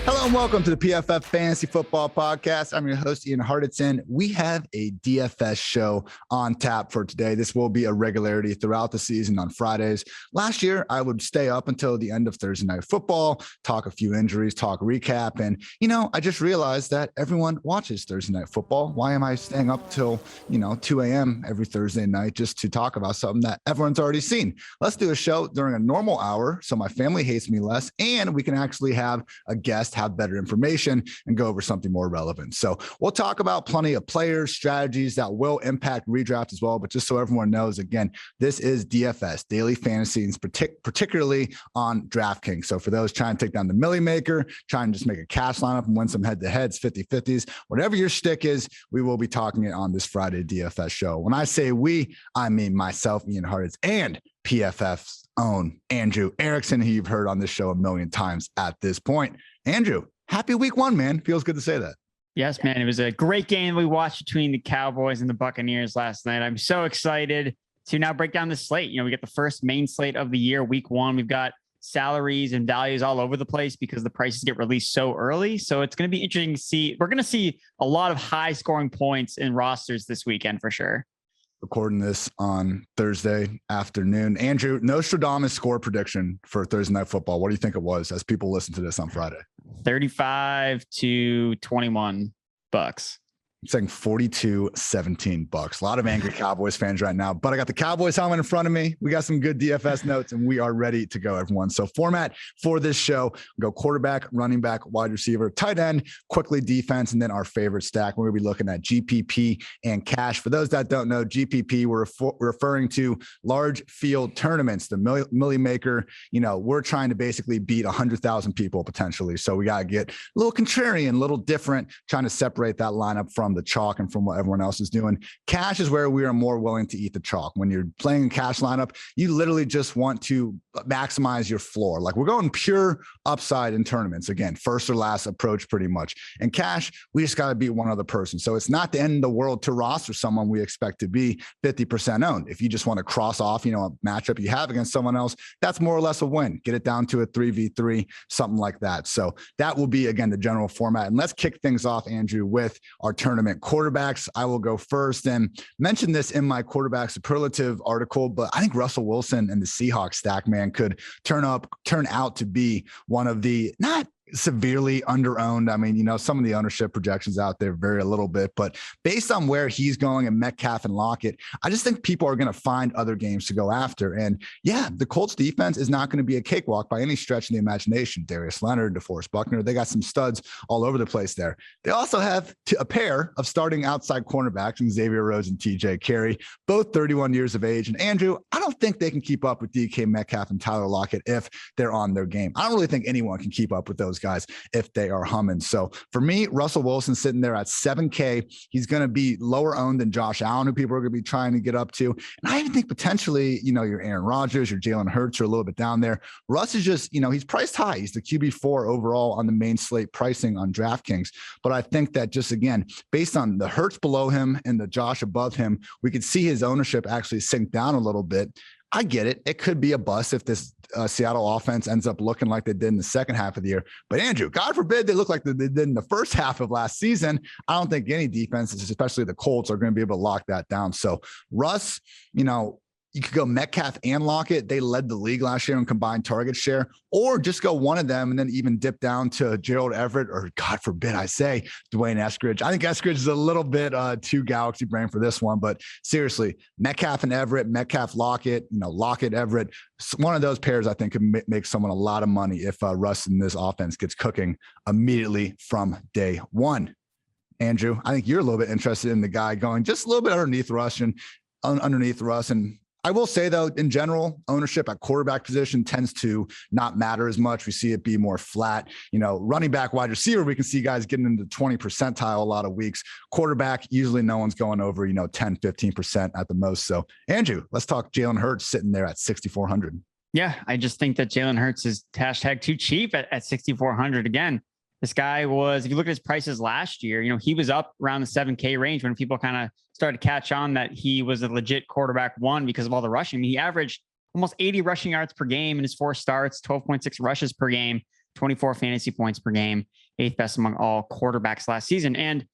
Hello and welcome to the PFF Fantasy Football Podcast. I'm your host, Ian Hartitz, and we have a DFS show on tap for today. This will be a regularity throughout the season on Fridays. Last year, I would stay up until the end of Thursday Night Football, talk a few injuries, talk recap. And, I just realized that everyone watches Thursday Night Football. Why am I staying up till, 2 a.m. every Thursday night just to talk about something that everyone's already seen? Let's do a show during a normal hour so my family hates me less, and we can actually have a guest have better information and go over something more relevant. So we'll talk about plenty of players, strategies that will impact redraft as well. But just so everyone knows, again, this is DFS, daily fantasy, particularly on DraftKings. So for those trying to take down the Millie Maker, trying to just make a cash lineup and win some head-to-heads, 50-50s, whatever your shtick is, we will be talking it on this Friday DFS show. When I say we, I mean myself, Ian Hartitz, and PFF's own Andrew Erickson, who you've heard on this show a million times at this point. Andrew, happy week one, man. Feels good to say that. Yes, man. It was a great game we watched between the Cowboys and the Buccaneers last night. I'm so excited to now break down the slate. We get the first main slate of the year, week one. We've got salaries and values all over the place because the prices get released so early. So it's going to be interesting to see. We're going to see a lot of high scoring points in rosters this weekend for sure. Recording this on Thursday afternoon. Andrew, Nostradamus score prediction for Thursday Night Football. What do you think it was as people listen to this on Friday? 35-21 bucks. I'm saying 42-17 $. A lot of angry Cowboys fans right now, but I got the Cowboys helmet in front of me. We got some good DFS notes and we are ready to go, everyone. So format for this show, go quarterback, running back, wide receiver, tight end, quickly defense, and then our favorite stack. We're going to be looking at GPP and cash. For those that don't know, GPP, we're referring to large field tournaments, the Millie Maker. We're trying to basically beat 100,000 people potentially. So we got to get a little contrarian, a little different, trying to separate that lineup from the chalk and from what everyone else is doing. Cash is where we are more willing to eat the chalk. When you're playing a cash lineup, you literally just want to maximize your floor. Like we're going pure upside in tournaments. Again, first or last approach pretty much. And cash, we just got to beat one other person. So it's not the end of the world to roster someone we expect to be 50% owned. If you just want to cross off, a matchup you have against someone else, that's more or less a win. Get it down to a 3v3, something like that. So that will be, again, the general format. And let's kick things off, Andrew, with our tournament quarterbacks. I will go first and mention this in my quarterback superlative article, but I think Russell Wilson and the Seahawks stack, man, could turn out to be one of the not severely underowned. I mean, some of the ownership projections out there vary a little bit, but based on where he's going and Metcalf and Lockett, I just think people are going to find other games to go after. And yeah, the Colts defense is not going to be a cakewalk by any stretch of the imagination. Darius Leonard, DeForest Buckner, they got some studs all over the place there. They also have a pair of starting outside cornerbacks in Xavier Rhodes and TJ Carey, both 31 years of age. And Andrew, I don't think they can keep up with DK Metcalf and Tyler Lockett if they're on their game. I don't really think anyone can keep up with those guys if they are humming. So for me, Russell Wilson sitting there at 7K, he's going to be lower owned than Josh Allen, who people are going to be trying to get up to. And I even think potentially, your Aaron Rodgers, your Jalen Hurts are a little bit down there. Russ is just, he's priced high. He's the QB4 overall on the main slate pricing on DraftKings. But I think that just, again, based on the Hurts below him and the Josh above him, we could see his ownership actually sink down a little bit. I get it. It could be a bust if this Seattle offense ends up looking like they did in the second half of the year. But Andrew, God forbid they look like they did in the first half of last season. I don't think any defenses, especially the Colts, are going to be able to lock that down. So Russ, you could go Metcalf and Lockett. They led the league last year in combined target share, or just go one of them and then even dip down to Gerald Everett, or God forbid I say Dwayne Eskridge. I think Eskridge is a little bit too galaxy brain for this one, but seriously, Metcalf and Everett, Metcalf, Lockett, Lockett, Everett, one of those pairs I think could make someone a lot of money if Russ in this offense gets cooking immediately from day one. Andrew, I think you're a little bit interested in the guy going just a little bit underneath Russ. And I will say, though, in general, ownership at quarterback position tends to not matter as much. We see it be more flat. Running back, wide receiver, we can see guys getting into 20 percentile a lot of weeks. Quarterback, usually no one's going over, 10, 15% at the most. So, Andrew, let's talk Jalen Hurts sitting there at 6,400. Yeah, I just think that Jalen Hurts is hashtag too cheap at 6,400 again. This guy was, if you look at his prices last year, he was up around the 7K range when people kind of started to catch on that he was a legit quarterback one because of all the rushing. I mean, he averaged almost 80 rushing yards per game in his 4 starts, 12.6 rushes per game. 24 fantasy points per game, 8th best among all quarterbacks last season. And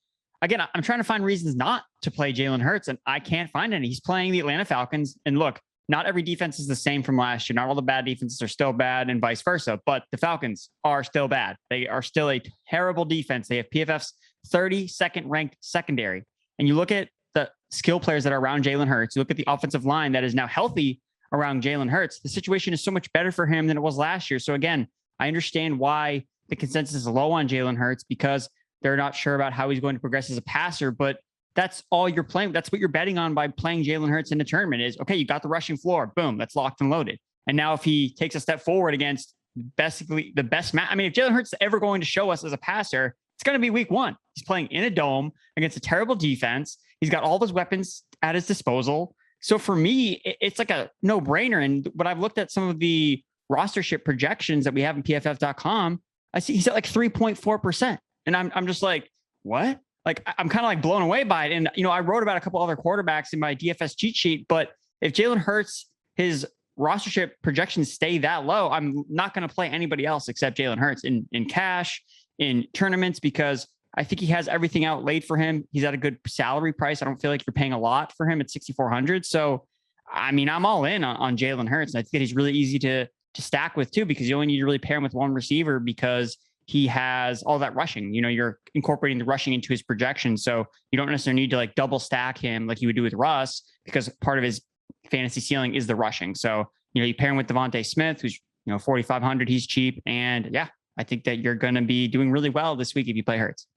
again, I'm trying to find reasons not to play Jalen Hurts, and I can't find any. He's playing the Atlanta Falcons. And look, not every defense is the same from last year. Not all the bad defenses are still bad and vice versa, but the Falcons are still bad. They are still a terrible defense. They have PFF's 32nd ranked secondary. And you look at the skill players that are around Jalen Hurts, you look at the offensive line that is now healthy around Jalen Hurts, the situation is so much better for him than it was last year. So again, I understand why the consensus is low on Jalen Hurts, because they're not sure about how he's going to progress as a passer, but that's all you're playing. That's what you're betting on by playing Jalen Hurts in the tournament is, okay, you got the rushing floor. Boom, that's locked and loaded. And now if he takes a step forward against basically the best match, I mean, if Jalen Hurts is ever going to show us as a passer, it's going to be week 1. He's playing in a dome against a terrible defense. He's got all those weapons at his disposal. So for me, it's like a no-brainer. And when I've looked at some of the rostership projections that we have in PFF.com, I see he's at like 3.4%. And I'm just like, what? Like, I'm kind of like blown away by it. And, you know, I wrote about a couple other quarterbacks in my DFS cheat sheet, but if Jalen Hurts, his rostership projections stay that low, I'm not going to play anybody else except Jalen Hurts in cash, in tournaments, because I think he has everything outlaid for him. He's at a good salary price. I don't feel like you're paying a lot for him at $6,400. So, I mean, I'm all in on Jalen Hurts. And I think that he's really easy to stack with too, because you only need to really pair him with one receiver because he has all that rushing. You know, you're incorporating the rushing into his projection. So you don't necessarily need to like double stack him like you would do with Russ, because part of his fantasy ceiling is the rushing. So, you know, you pair him with Devontae Smith, who's, you know, 4,500, he's cheap. And yeah, I think that you're going to be doing really well this week if you play Hurts.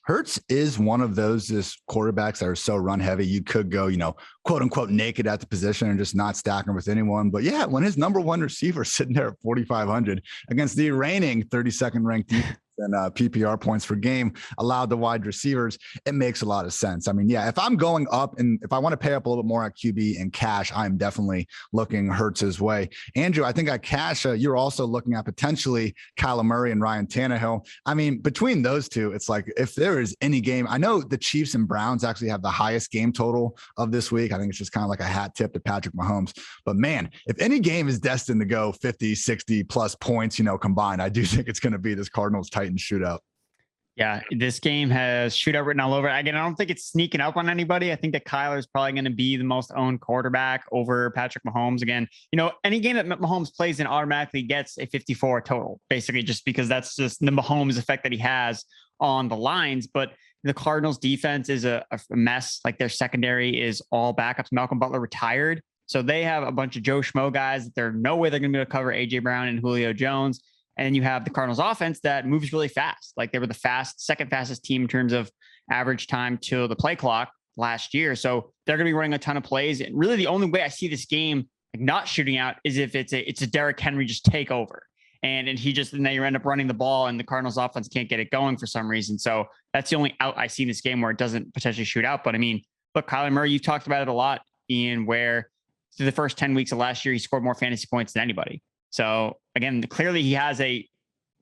Hurts is one of those just quarterbacks that are so run heavy. You could go, you know, quote unquote naked at the position and just not stacking with anyone. But yeah, when his number one receiver sitting there at 4,500 against the reigning 32nd ranked defense and PPR points per game allowed to wide receivers, it makes a lot of sense. I mean, yeah, if I'm going up and if I want to pay up a little bit more at QB and cash, I'm definitely looking Hurts's way. Andrew, I think at cash, you're also looking at potentially Kyler Murray and Ryan Tannehill. I mean, between those two, it's like if there is any game, I know the Chiefs and Browns actually have the highest game total of this week. I think it's just kind of like a hat tip to Patrick Mahomes. But man, if any game is destined to go 50, 60 plus points, you know, combined, I do think it's going to be this Cardinals Titans shootout. Yeah, this game has shootout written all over it. Again, I don't think it's sneaking up on anybody. I think that Kyler is probably going to be the most owned quarterback over Patrick Mahomes. Again, you know, any game that Mahomes plays in automatically gets a 54 total, basically, just because that's just the Mahomes effect that he has on the lines. But the Cardinals defense is a mess. Like their secondary is all backups. Malcolm Butler retired. So they have a bunch of Joe Schmo guys that there's no way they're going to be able to cover AJ Brown and Julio Jones. And then you have the Cardinals offense that moves really fast. Like they were the second fastest team in terms of average time to the play clock last year. So they're going to be running a ton of plays. And really the only way I see this game like not shooting out is if it's a Derrick Henry just take over. And then you end up running the ball and the Cardinals offense can't get it going for some reason. So that's the only out I see in this game where it doesn't potentially shoot out. But I mean, look, Kyler Murray, you've talked about it a lot, Ian, where through the first 10 weeks of last year, he scored more fantasy points than anybody. So again, clearly he has a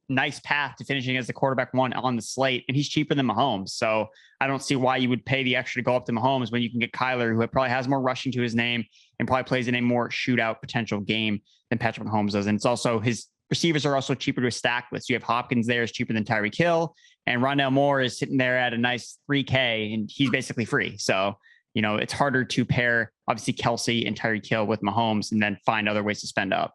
nice path to finishing as the quarterback one on the slate, and he's cheaper than Mahomes. So I don't see why you would pay the extra to go up to Mahomes when you can get Kyler, who probably has more rushing to his name and probably plays in a more shootout potential game than Patrick Mahomes does. And it's also his receivers are also cheaper to stack with. So you have Hopkins there is cheaper than Tyreek Hill, and Rondale Moore is sitting there at a nice 3K, and he's basically free. So, you know, it's harder to pair obviously Kelsey and Tyreek Hill with Mahomes and then find other ways to spend up.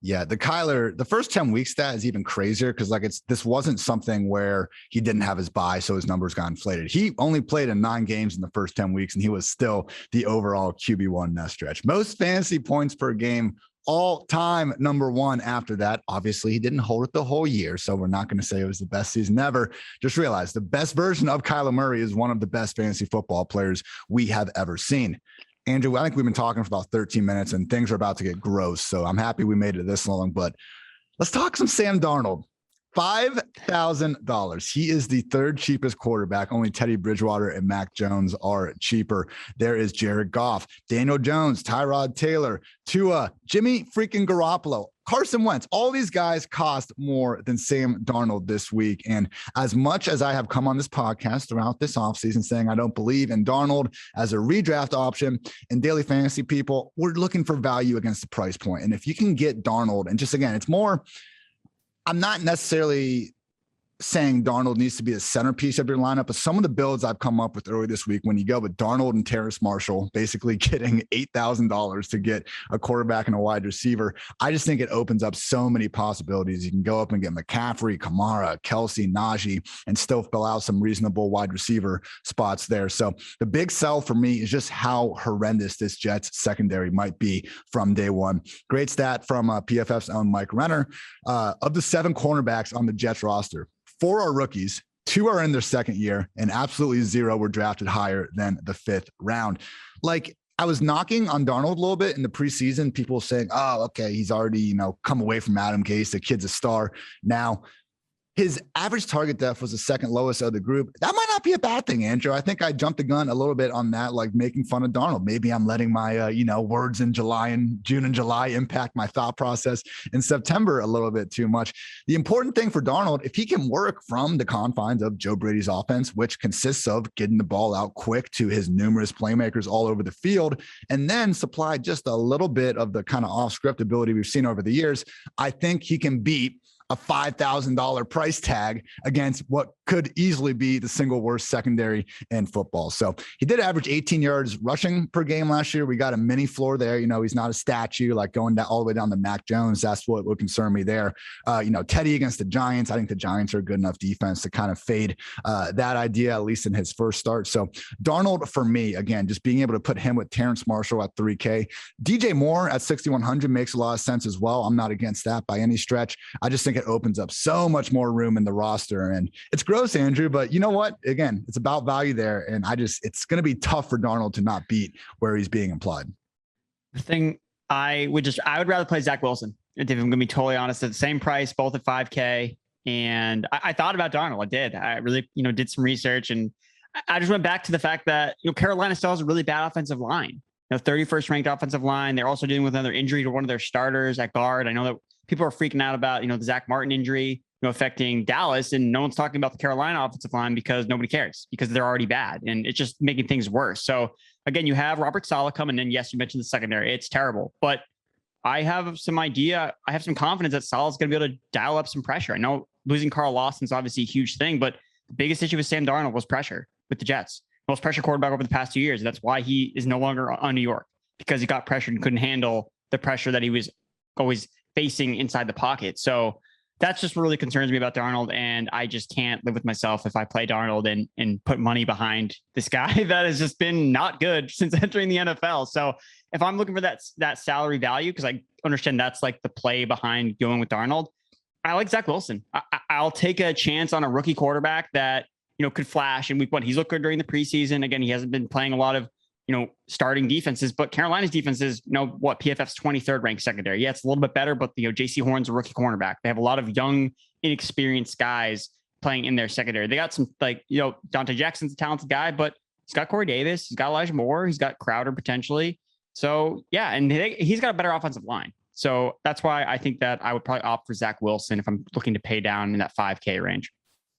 Yeah, the Kyler, the first 10 week stat is even crazier because like this wasn't something where he didn't have his bye, so his numbers got inflated. He only played in 9 games in the first 10 weeks, and he was still the overall QB1 in that stretch. Most fantasy points per game, all time number one after that. Obviously, he didn't hold it the whole year, so we're not going to say it was the best season ever. Just realize the best version of Kyler Murray is one of the best fantasy football players we have ever seen. Andrew, I think we've been talking for about 13 minutes and things are about to get gross. So I'm happy we made it this long, but let's talk some Sam Darnold. $5,000. He is the third cheapest quarterback. Only Teddy Bridgewater and Mac Jones are cheaper. There is Jared Goff, Daniel Jones, Tyrod Taylor, Tua, Jimmy freaking Garoppolo, Carson Wentz. All these guys cost more than Sam Darnold this week. And as much as I have come on this podcast throughout this offseason saying I don't believe in Darnold as a redraft option, and daily fantasy people, we're looking for value against the price point. And if you can get Darnold, and just again, it's more I'm not necessarily saying Darnold needs to be a centerpiece of your lineup, but some of the builds I've come up with early this week, when you go with Darnold and Terrace Marshall, basically getting $8,000 to get a quarterback and a wide receiver, I just think it opens up so many possibilities. You can go up and get McCaffrey, Kamara, Kelsey, Najee, and still fill out some reasonable wide receiver spots there. So the big sell for me is just how horrendous this Jets secondary might be from day one. Great stat from PFF's own Mike Renner. Of the 7 cornerbacks on the Jets roster, 4 are rookies, 2 are in their second year, and absolutely 0 were drafted higher than the 5th round. Like, I was knocking on Darnold a little bit in the preseason, people saying, oh, okay, he's already, come away from Adam Gase. The kid's a star. Now, his average target depth was the second lowest of the group. That might not be a bad thing, Andrew. I think I jumped the gun a little bit on that, like making fun of Darnold. Maybe I'm letting my, words in June and July impact my thought process in September a little bit too much. The important thing for Darnold, if he can work from the confines of Joe Brady's offense, which consists of getting the ball out quick to his numerous playmakers all over the field, and then supply just a little bit of the kind of off-script ability we've seen over the years, I think he can beat a $5,000 price tag against what could easily be the single worst secondary in football. So he did average 18 yards rushing per game last year. We got a mini floor there. He's not a statue like going down all the way down to Mac Jones. That's what would concern me there. Teddy against the Giants. I think the Giants are a good enough defense to kind of fade that idea, at least in his first start. So Darnold, for me, again, just being able to put him with Terrence Marshall at $3K. DJ Moore at 6,100 makes a lot of sense as well. I'm not against that by any stretch. I just think it opens up so much more room in the roster, and it's gross, Andrew, but you know what? Again, it's about value there. And it's going to be tough for Darnold to not beat where he's being implied. The thing I would rather play Zach Wilson. If I'm going to be totally honest, at the same price, both at 5K. And I thought about Darnold. I did. I really, did some research, and I just went back to the fact that, Carolina still has a really bad offensive line. 31st ranked offensive line. They're also dealing with another injury to one of their starters at guard. I know that people are freaking out about, the Zach Martin injury, affecting Dallas, and no one's talking about the Carolina offensive line because nobody cares, because they're already bad, and it's just making things worse. So again, you have Robert Saleh coming in. Yes, you mentioned the secondary. It's terrible, but I have some confidence that Saleh's going to be able to dial up some pressure. I know losing Carl Lawson's obviously a huge thing, but the biggest issue with Sam Darnold was pressure with the Jets. Most pressure quarterback over the past 2 years. That's why he is no longer on New York, because he got pressured and couldn't handle the pressure that he was always facing inside the pocket. So that's just what really concerns me about Darnold. And I just can't live with myself if I play Darnold and put money behind this guy that has just been not good since entering the NFL. So if I'm looking for that salary value, because I understand that's like the play behind going with Darnold, I like Zach Wilson. I'll take a chance on a rookie quarterback that, could flash in week 1. He's looked good during the preseason. Again, he hasn't been playing a lot of, starting defenses, but Carolina's defense is, PFF's 23rd ranked secondary. Yeah, it's a little bit better, but JC Horn's a rookie cornerback. They have a lot of young, inexperienced guys playing in their secondary. They got some Dante Jackson's a talented guy, but he's got Corey Davis, he's got Elijah Moore, he's got Crowder potentially. So yeah, and he's got a better offensive line. So that's why I think that I would probably opt for Zach Wilson if I'm looking to pay down in that 5K range.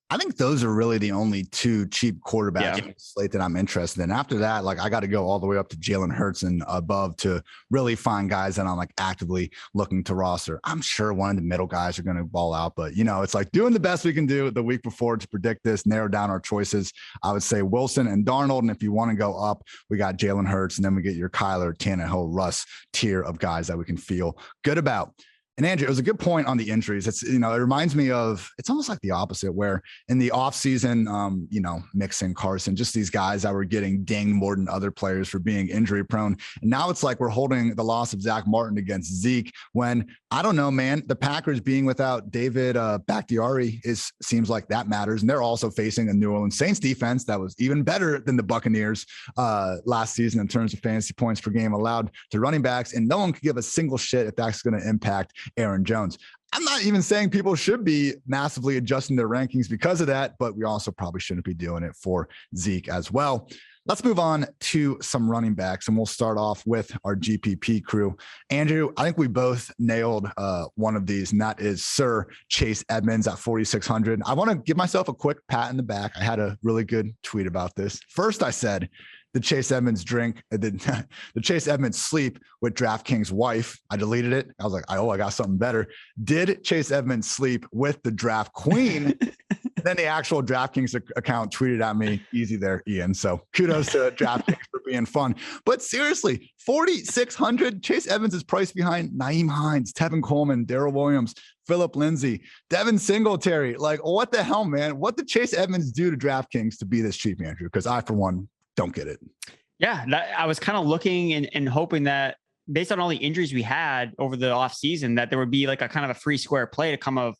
I think those are really the only 2 cheap quarterbacks in the slate that I'm interested in. After that, I got to go all the way up to Jalen Hurts and above to really find guys that I'm actively looking to roster. I'm sure one of the middle guys are going to ball out, but it's like doing the best we can do the week before to predict this, narrow down our choices. I would say Wilson and Darnold. And if you want to go up, we got Jalen Hurts, and then we get your Kyler, Tannehill, Russ tier of guys that we can feel good about. And Andrew, it was a good point on the injuries. It's, it reminds me of, it's almost like the opposite, where in the offseason, Mixon, Carson, just these guys that were getting dinged more than other players for being injury prone. And now it's like we're holding the loss of Zach Martin against Zeke, when I don't know, man, the Packers being without David Bakhtiari seems like that matters. And they're also facing a New Orleans Saints defense that was even better than the Buccaneers last season in terms of fantasy points per game allowed to running backs. And no one could give a single shit if that's going to impact Aaron Jones. I'm not even saying people should be massively adjusting their rankings because of that, but we also probably shouldn't be doing it for Zeke as well. Let's move on to some running backs, and we'll start off with our GPP crew. Andrew, I think we both nailed one of these, and that is Sir Chase Edmonds at 4,600. I want to give myself a quick pat in the back. I had a really good tweet about this. First, I said, the Chase Edmonds the Chase Edmonds sleep with DraftKings wife. I deleted it. I was like, I got something better. Did Chase Edmonds sleep with the draft queen? Then the actual DraftKings account tweeted at me, easy there, Ian. So kudos to DraftKings for being fun. But seriously, 4,600. Chase Edmonds is priced behind Nyheim Hines, Tevin Coleman, Darrell Williams, Phillip Lindsay, Devin Singletary. Like, what the hell, man? What did Chase Edmonds do to DraftKings to be this cheap, Andrew? Because I, for one, don't get it. Yeah, I was kind of looking and hoping that based on all the injuries we had over the offseason, that there would be like a kind of a free square play to come of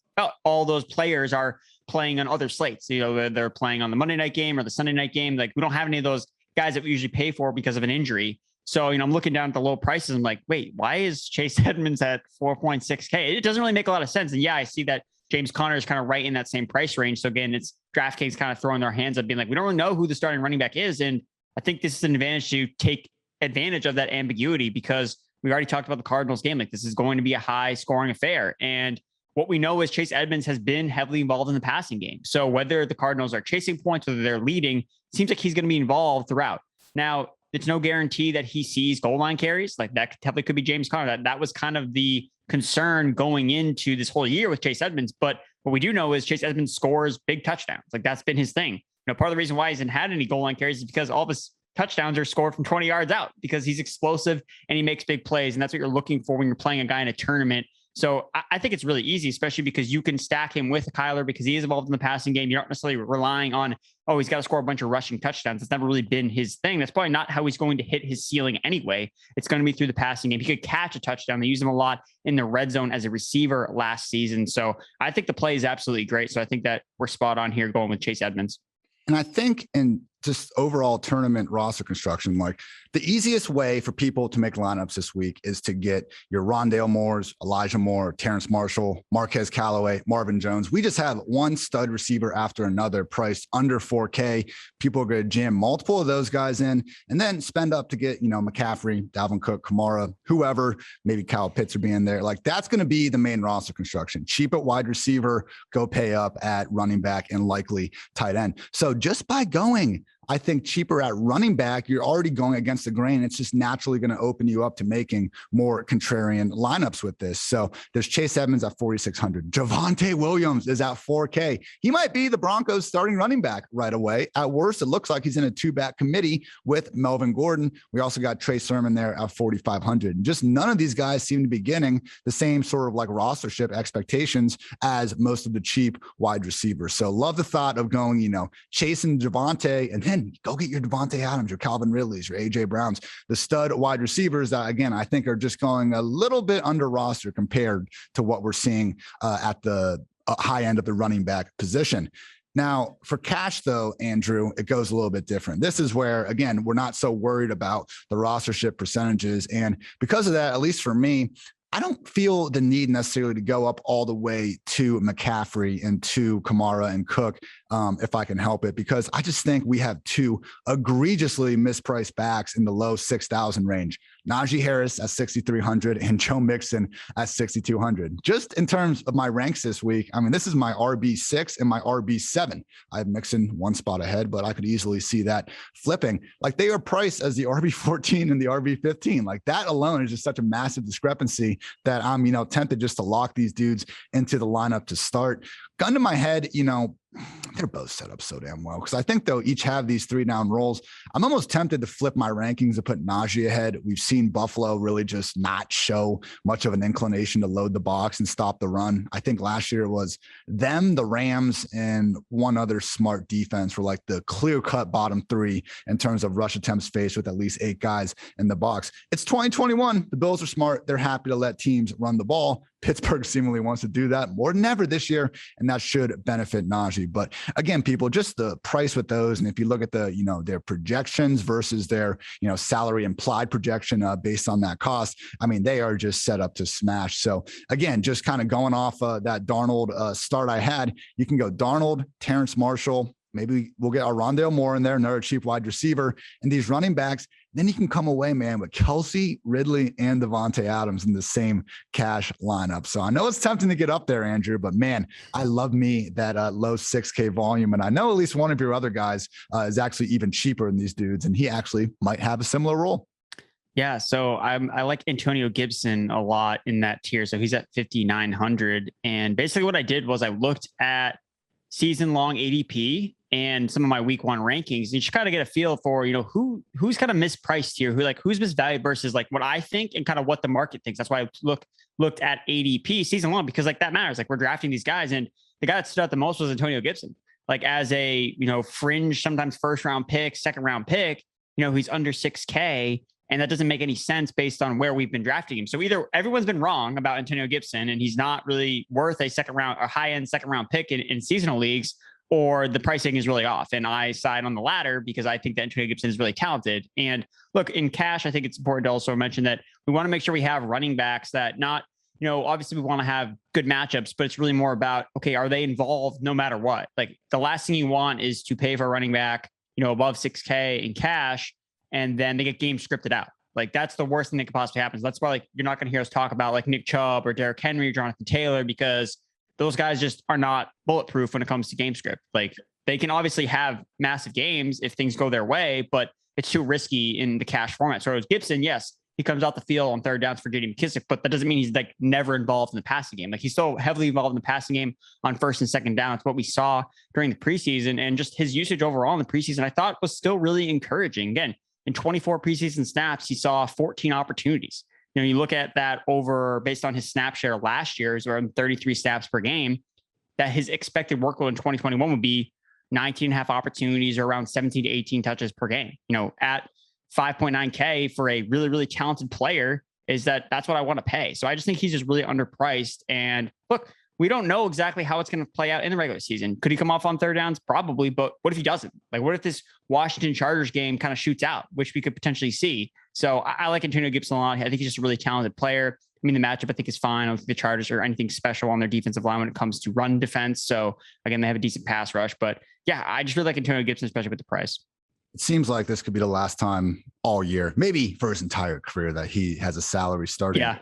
all those players are playing on other slates. You know, they're playing on the Monday night game or the Sunday night game. Like, we don't have any of those guys that we usually pay for because of an injury. So, you know, I'm looking down at the low prices. I'm like, wait, why is Chase Edmonds at 4.6K? It doesn't really make a lot of sense. And yeah, I see that James Conner is kind of right in that same price range. So again, it's DraftKings kind of throwing their hands up, being like, we don't really know who the starting running back is. And I think this is an advantage to take advantage of that ambiguity, because we already talked about the Cardinals game. Like, this is going to be a high scoring affair. And what we know is Chase Edmonds has been heavily involved in the passing game. So whether the Cardinals are chasing points, whether they're leading, it seems like he's going to be involved throughout. Now, it's no guarantee that he sees goal line carries. Like, that definitely could be James Conner. That was kind of the concern going into this whole year with Chase Edmonds. But what we do know is Chase Edmonds scores big touchdowns. Like, that's been his thing. You know, part of the reason why he hasn't had any goal line carries is because all of his touchdowns are scored from 20 yards out, because he's explosive and he makes big plays. And that's what you're looking for when you're playing a guy in a tournament. So I think it's really easy, especially because you can stack him with Kyler because he is involved in the passing game. You're not necessarily relying on, oh, he's got to score a bunch of rushing touchdowns. It's never really been his thing. That's probably not how he's going to hit his ceiling anyway. It's going to be through the passing game. He could catch a touchdown. They used him a lot in the red zone as a receiver last season. So I think the play is absolutely great. So I think that we're spot on here going with Chase Edmonds. And I think in just overall tournament roster construction, like, the easiest way for people to make lineups this week is to get your Rondale Moores, Elijah Moore, Terrence Marshall, Marquez Callaway, Marvin Jones. We just have one stud receiver after another priced under 4K. People are going to jam multiple of those guys in and then spend up to get, you know, McCaffrey, Dalvin Cook, Kamara, whoever, maybe Kyle Pitts are being there. Like, that's going to be the main roster construction. Cheap at wide receiver, go pay up at running back and likely tight end. So just by going, I think, cheaper at running back, you're already going against the grain. It's just naturally going to open you up to making more contrarian lineups with this. So there's Chase Edmonds at 4,600. Javonte Williams is at 4K. He might be the Broncos starting running back right away. At worst, it looks like he's in a two-back committee with Melvin Gordon. We also got Trey Sermon there at 4,500. And just none of these guys seem to be getting the same sort of like rostership expectations as most of the cheap wide receivers. So love the thought of going, you know, chasing Javonte and then go get your Devontae Adams, your Calvin Ridleys, your AJ Browns, the stud wide receivers that, again, I think are just going a little bit under roster compared to what we're seeing at the high end of the running back position. Now, for cash, though, Andrew, it goes a little bit different. This is where, again, we're not so worried about the rostership percentages. And because of that, at least for me, I don't feel the need necessarily to go up all the way to McCaffrey and to Kamara and Cook if I can help it, because I just think we have two egregiously mispriced backs in the low 6,000 range. Najee Harris at 6,300 and Joe Mixon at 6,200. Just in terms of my ranks this week, I mean, this is my RB6 and my RB7. I have Mixon one spot ahead, but I could easily see that flipping. Like, they are priced as the RB14 and the RB15. Like, that alone is just such a massive discrepancy that I'm, you know, tempted just to lock these dudes into the lineup to start. Gun to my head, you know, they're both set up so damn well, because I think they'll each have these 3-down roles. I'm almost tempted to flip my rankings and put Najee ahead. We've seen Buffalo really just not show much of an inclination to load the box and stop the run. I think last year it was them, the Rams, and one other smart defense were like the clear-cut bottom three in terms of rush attempts faced with at least 8 guys in the box. It's 2021. The Bills are smart. They're happy to let teams run the ball. Pittsburgh seemingly wants to do that more than ever this year, and that should benefit Najee. But again, people, just the price with those, and if you look at the, you know, their projections versus their, you know, salary implied projection based on that cost, I mean, they are just set up to smash. So again, just kind of going off that Darnold start I had, you can go Darnold, Terrence Marshall, maybe we'll get our Rondale Moore in there, another cheap wide receiver, and these running backs. Then you can come away, man, with Kelsey, Ridley, and Devontae Adams in the same cash lineup. So I know it's tempting to get up there, Andrew, but man, I love me that low 6K volume. And I know at least one of your other guys is actually even cheaper than these dudes, and he actually might have a similar role. Yeah, so I like Antonio Gibson a lot in that tier. So he's at 5,900. And basically what I did was I looked at season long ADP and some of my week one rankings. And you should kind of get a feel for, who's kind of mispriced here, who's misvalued versus like what I think and kind of what the market thinks. That's why I looked at ADP season long, because like that matters. Like we're drafting these guys, and the guy that stood out the most was Antonio Gibson. Like as a, fringe, sometimes first round pick, second round pick, he's under 6K. And that doesn't make any sense based on where we've been drafting him. So either everyone's been wrong about Antonio Gibson and he's not really worth a second round or high end second round pick in seasonal leagues, or the pricing is really off. And I side on the latter because I think that Antonio Gibson is really talented. And look, in cash, I think it's important to also mention that we want to make sure we have running backs that not, obviously we want to have good matchups, but it's really more about, okay, are they involved no matter what? Like the last thing you want is to pay for a running back, above 6K in cash, and then they get game scripted out. Like that's the worst thing that could possibly happen. That's why you're not going to hear us talk about like Nick Chubb or Derrick Henry or Jonathan Taylor, because those guys just are not bulletproof when it comes to game script. Like they can obviously have massive games if things go their way, but it's too risky in the cash format. So Gibson, yes, he comes out the field on third downs for JD McKissic, but that doesn't mean he's like never involved in the passing game. Like he's still heavily involved in the passing game on first and second down. It's what we saw during the preseason, and just his usage overall in the preseason, I thought was still really encouraging. Again, in 24 preseason snaps, he saw 14 opportunities. You look at that over based on his snap share last year is around 33 snaps per game, that his expected workload in 2021 would be 19 and a half opportunities or around 17 to 18 touches per game. At 5.9K for a really, really talented player, that's what I want to pay. So I just think he's just really underpriced. And look, we don't know exactly how it's going to play out in the regular season. Could he come off on third downs? Probably. But what if he doesn't? Like, what if this Washington Chargers game kind of shoots out, which we could potentially see? So I like Antonio Gibson a lot. I think he's just a really talented player. I mean, the matchup I think is fine. I don't think the Chargers are anything special on their defensive line when it comes to run defense. So again, they have a decent pass rush. But yeah, I just really like Antonio Gibson, especially with the price. It seems like this could be the last time all year, maybe for his entire career, that he has a salary starting. Yeah.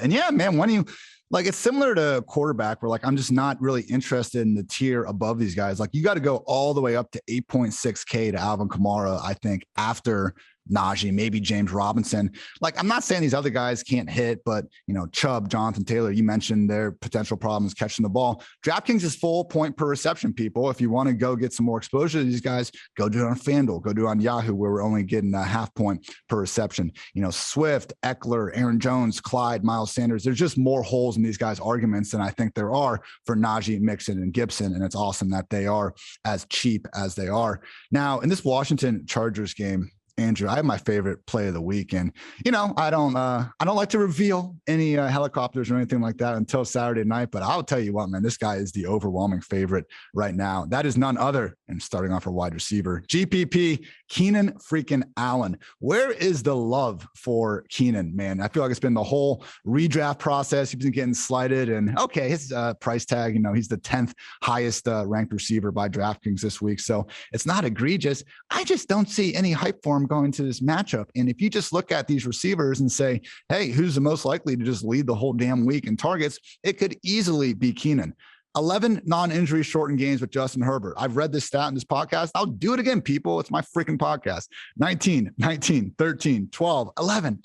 And yeah, man, when you like, it's similar to quarterback where like, I'm just not really interested in the tier above these guys. Like you got to go all the way up to 8.6K to Alvin Kamara, I think, after Najee, maybe James Robinson. Like, I'm not saying these other guys can't hit, but Chubb, Jonathan Taylor, you mentioned their potential problems catching the ball. DraftKings is full point per reception, people. If you want to go get some more exposure to these guys, go do it on FanDuel, go do it on Yahoo, where we're only getting a half point per reception. Swift, Eckler, Aaron Jones, Clyde, Miles Sanders. There's just more holes in these guys' arguments than I think there are for Najee, Mixon, and Gibson. And it's awesome that they are as cheap as they are. Now, in this Washington Chargers game, Andrew, I have my favorite play of the week, and I don't like to reveal any helicopters or anything like that until Saturday night. But I'll tell you what, man, this guy is the overwhelming favorite right now. That is none other, and starting off a wide receiver, GPP, Keenan freaking Allen. Where is the love for Keenan, man? I feel like it's been the whole redraft process. He's been getting slighted, and okay, his price tag, he's the 10th highest ranked receiver by DraftKings this week, so it's not egregious. I just don't see any hype for him going to this matchup. And if you just look at these receivers and say, hey, who's the most likely to just lead the whole damn week in targets, it could easily be Keenan. 11 non-injury shortened games with Justin Herbert. I've read this stat in this podcast. I'll do it again, people. It's my freaking podcast. 19, 13, 12, 11,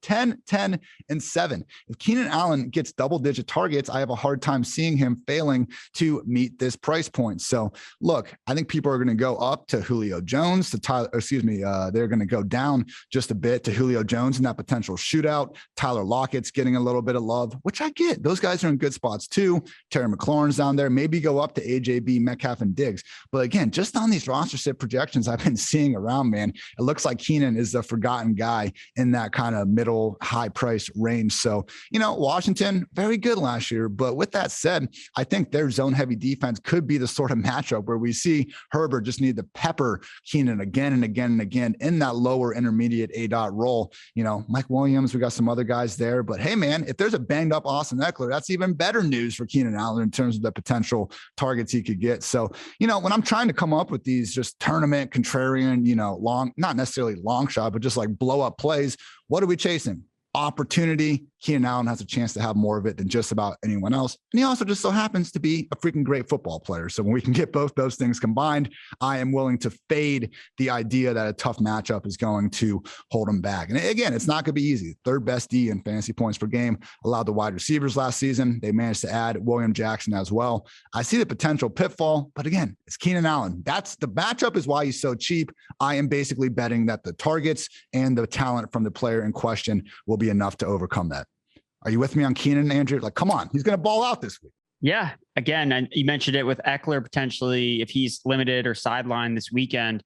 10, and 7. If Keenan Allen gets double-digit targets, I have a hard time seeing him failing to meet this price point. So, look, I think people are going to go up to Julio Jones, they're going to go down just a bit to Julio Jones in that potential shootout. Tyler Lockett's getting a little bit of love, which I get. Those guys are in good spots too. Terry McLaurin's down there, maybe go up to AJB, Metcalf, and Diggs. But again, just on these roster sit projections I've been seeing around, man, it looks like Keenan is the forgotten guy in that kind of middle high price range. So, Washington, very good last year. But with that said, I think their zone heavy defense could be the sort of matchup where we see Herbert just need to pepper Keenan again and again and again in that lower intermediate A-dot role. Mike Williams, we got some other guys there. But hey, man, if there's a banged up Austin Eckler, that's even better news for for Keenan Allen in terms of the potential targets he could get. So, when I'm trying to come up with these just tournament contrarian, long, not necessarily long shot, but just like blow up plays, what are we chasing? Opportunity. Keenan Allen has a chance to have more of it than just about anyone else. And he also just so happens to be a freaking great football player. So when we can get both those things combined, I am willing to fade the idea that a tough matchup is going to hold him back. And again, it's not going to be easy. Third best D in fantasy points per game, allowed the wide receivers last season. They managed to add William Jackson as well. I see the potential pitfall, but again, it's Keenan Allen. That's the matchup is why he's so cheap. I am basically betting that the targets and the talent from the player in question will be enough to overcome that. Are you with me on Keenan, Andrew? Like, come on, he's going to ball out this week. Yeah. Again, and you mentioned it with Eckler potentially, if he's limited or sidelined this weekend.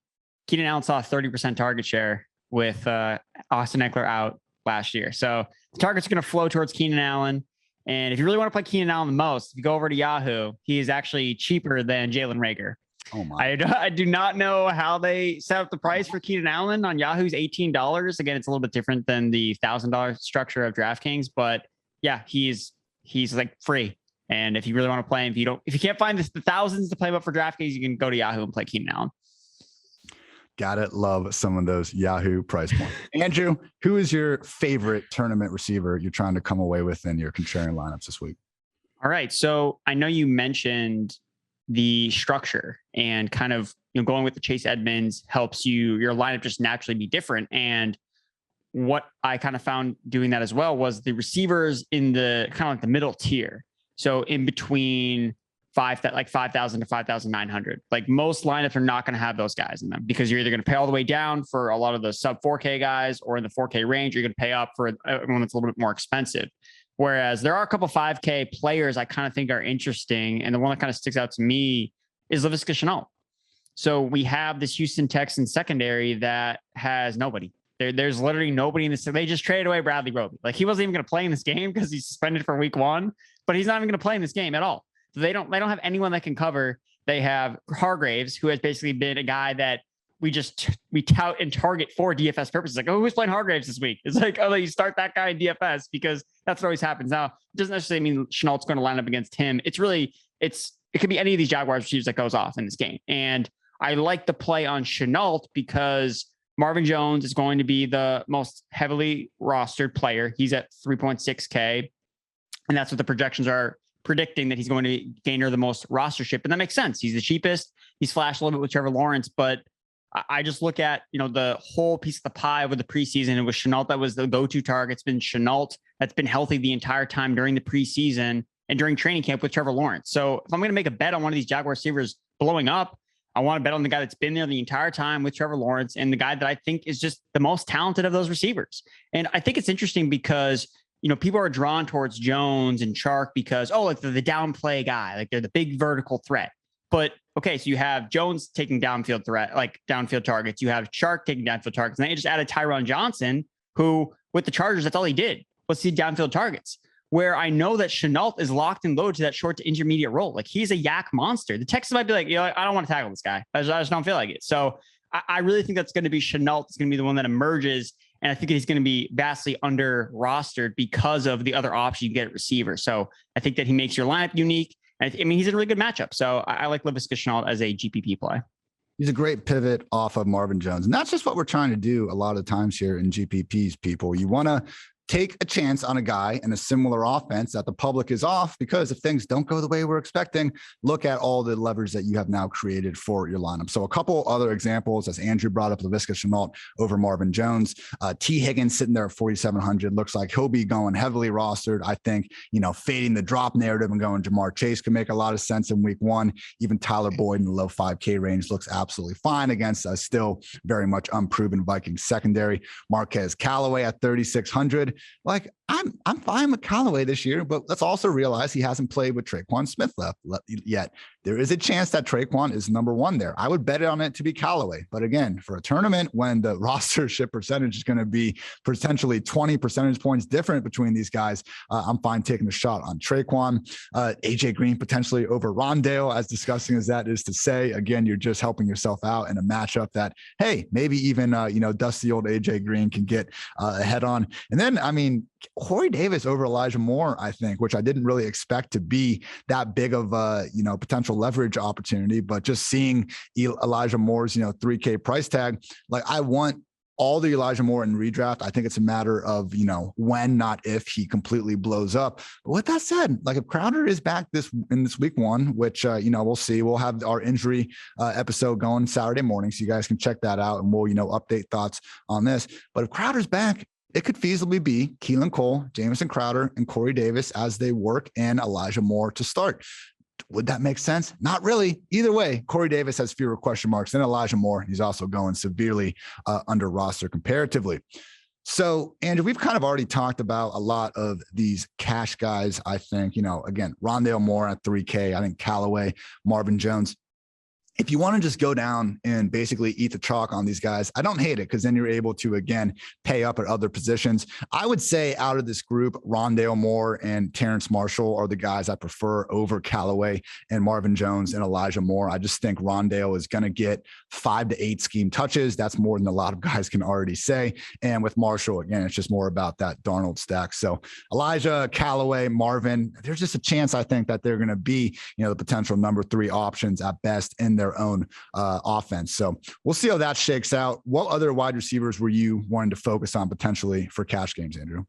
Keenan Allen saw a 30% target share with Austin Eckler out last year. So the targets are going to flow towards Keenan Allen. And if you really want to play Keenan Allen the most, if you go over to Yahoo, he is actually cheaper than Jalen Reagor. Oh my! I do not know how they set up the price for Keenan Allen on Yahoo's $18. Again, it's a little bit different than the $1,000 structure of DraftKings, but yeah, he's like free. And if you really want to play him, if you can't find the thousands to play him up for DraftKings, you can go to Yahoo and play Keenan Allen. Gotta love some of those Yahoo price points. Andrew, who is your favorite tournament receiver you're trying to come away with in your contrarian lineups this week? All right, so I know you mentioned the structure and kind of going with the Chase Edmonds helps your lineup just naturally be different. And what I kind of found doing that as well was the receivers in the kind of like the middle tier. So in between 5,000 to 5,900, like most lineups are not going to have those guys in them because you're either going to pay all the way down for a lot of the sub 4K guys, or in the 4K range, you're going to pay up for one that's a little bit more expensive. Whereas there are a couple 5K players I kind of think are interesting. And the one that kind of sticks out to me is Laviska Shenault. So we have this Houston Texans secondary that has nobody. There's literally nobody in this. They just traded away Bradley Roby. Like he wasn't even going to play in this game because he's suspended for week 1, but he's not even going to play in this game at all. So they don't have anyone that can cover. They have Hargraves, who has basically been a guy that we tout and target for DFS purposes. Like, oh, who's playing Hargraves this week? It's like, oh, you start that guy in DFS because that's what always happens. Now, it doesn't necessarily mean Chenault's going to line up against him. It could be any of these Jaguars receivers that goes off in this game. And I like the play on Shenault because Marvin Jones is going to be the most heavily rostered player. He's at 3.6K. And that's what the projections are predicting, that he's going to gain the most rostership. And that makes sense. He's the cheapest. He's flashed a little bit with Trevor Lawrence, but I just look at, the whole piece of the pie over the preseason. It was Shenault that was the go-to target. It's been Shenault that's been healthy the entire time during the preseason and during training camp with Trevor Lawrence. So if I'm going to make a bet on one of these Jaguar receivers blowing up, I want to bet on the guy that's been there the entire time with Trevor Lawrence and the guy that I think is just the most talented of those receivers. And I think it's interesting because, people are drawn towards Jones and Chark because, like they're the downplay guy, like they're the big vertical threat. But okay, so you have Jones taking downfield targets. You have Chark taking downfield targets. And then you just added Tyron Johnson, who with the Chargers, that's all he did was see downfield targets. Where I know that Shenault is locked and loaded to that short to intermediate role. Like he's a yak monster. The Texans might be like, I don't want to tackle this guy. I just don't feel like it. So I really think that's going to be Shenault. It's going to be the one that emerges. And I think he's going to be vastly under rostered because of the other option you get at receiver. So I think that he makes your lineup unique. I mean, he's in a really good matchup. So I like Laviska Shenault as a GPP play. He's a great pivot off of Marvin Jones. And that's just what we're trying to do a lot of times here in GPPs, people. You want to take a chance on a guy in a similar offense that the public is off, because if things don't go the way we're expecting, look at all the levers that you have now created for your lineup. So a couple other examples, as Andrew brought up, Laviska Shenault over Marvin Jones. T. Higgins sitting there at 4,700. Looks like he'll be going heavily rostered. I think, fading the drop narrative and going Jamar Chase can make a lot of sense in week 1. Even Tyler Boyd in the low 5K range looks absolutely fine against a still very much unproven Vikings secondary. Marquez Callaway at 3,600. Like I'm fine with Callaway this year, but let's also realize he hasn't played with Traquan Smith yet. there is a chance that Traquan is number one there. I would bet on it to be Callaway. But again, for a tournament when the rostership percentage is going to be potentially 20 percentage points different between these guys, I'm fine taking a shot on Traquan. AJ Green potentially over Rondale, as disgusting as that is to say. Again, you're just helping yourself out in a matchup that, hey, maybe even, dusty old AJ Green can get ahead on. And then, Corey Davis over Elijah Moore, I think, which I didn't really expect to be that big of a, potential leverage opportunity, but just seeing Elijah Moore's, $3K price tag, like I want all the Elijah Moore in redraft. I think it's a matter of, when, not if he completely blows up. But with that said, like if Crowder is back in this week one, which, we'll see, we'll have our injury episode going Saturday morning. So you guys can check that out and we'll, update thoughts on this. But if Crowder's back, it could feasibly be Keelan Cole, Jamison Crowder, and Corey Davis as they work and Elijah Moore to start. Would that make sense? Not really. Either way, Corey Davis has fewer question marks than Elijah Moore. He's also going severely under roster comparatively. So, Andrew, we've kind of already talked about a lot of these cash guys. I think, again, Rondale Moore at 3K. I think Callaway, Marvin Jones. If you want to just go down and basically eat the chalk on these guys, I don't hate it because then you're able to, again, pay up at other positions. I would say out of this group, Rondale Moore and Terrence Marshall are the guys I prefer over Callaway and Marvin Jones and Elijah Moore. I just think Rondale is going to get 5 to 8 scheme touches. That's more than a lot of guys can already say. And with Marshall, again, it's just more about that Darnold stack. So Elijah, Callaway, Marvin, there's just a chance I think that they're going to be, the potential number 3 options at best in their own offense. So we'll see how that shakes out. What other wide receivers were you wanting to focus on potentially for cash games, Andrew?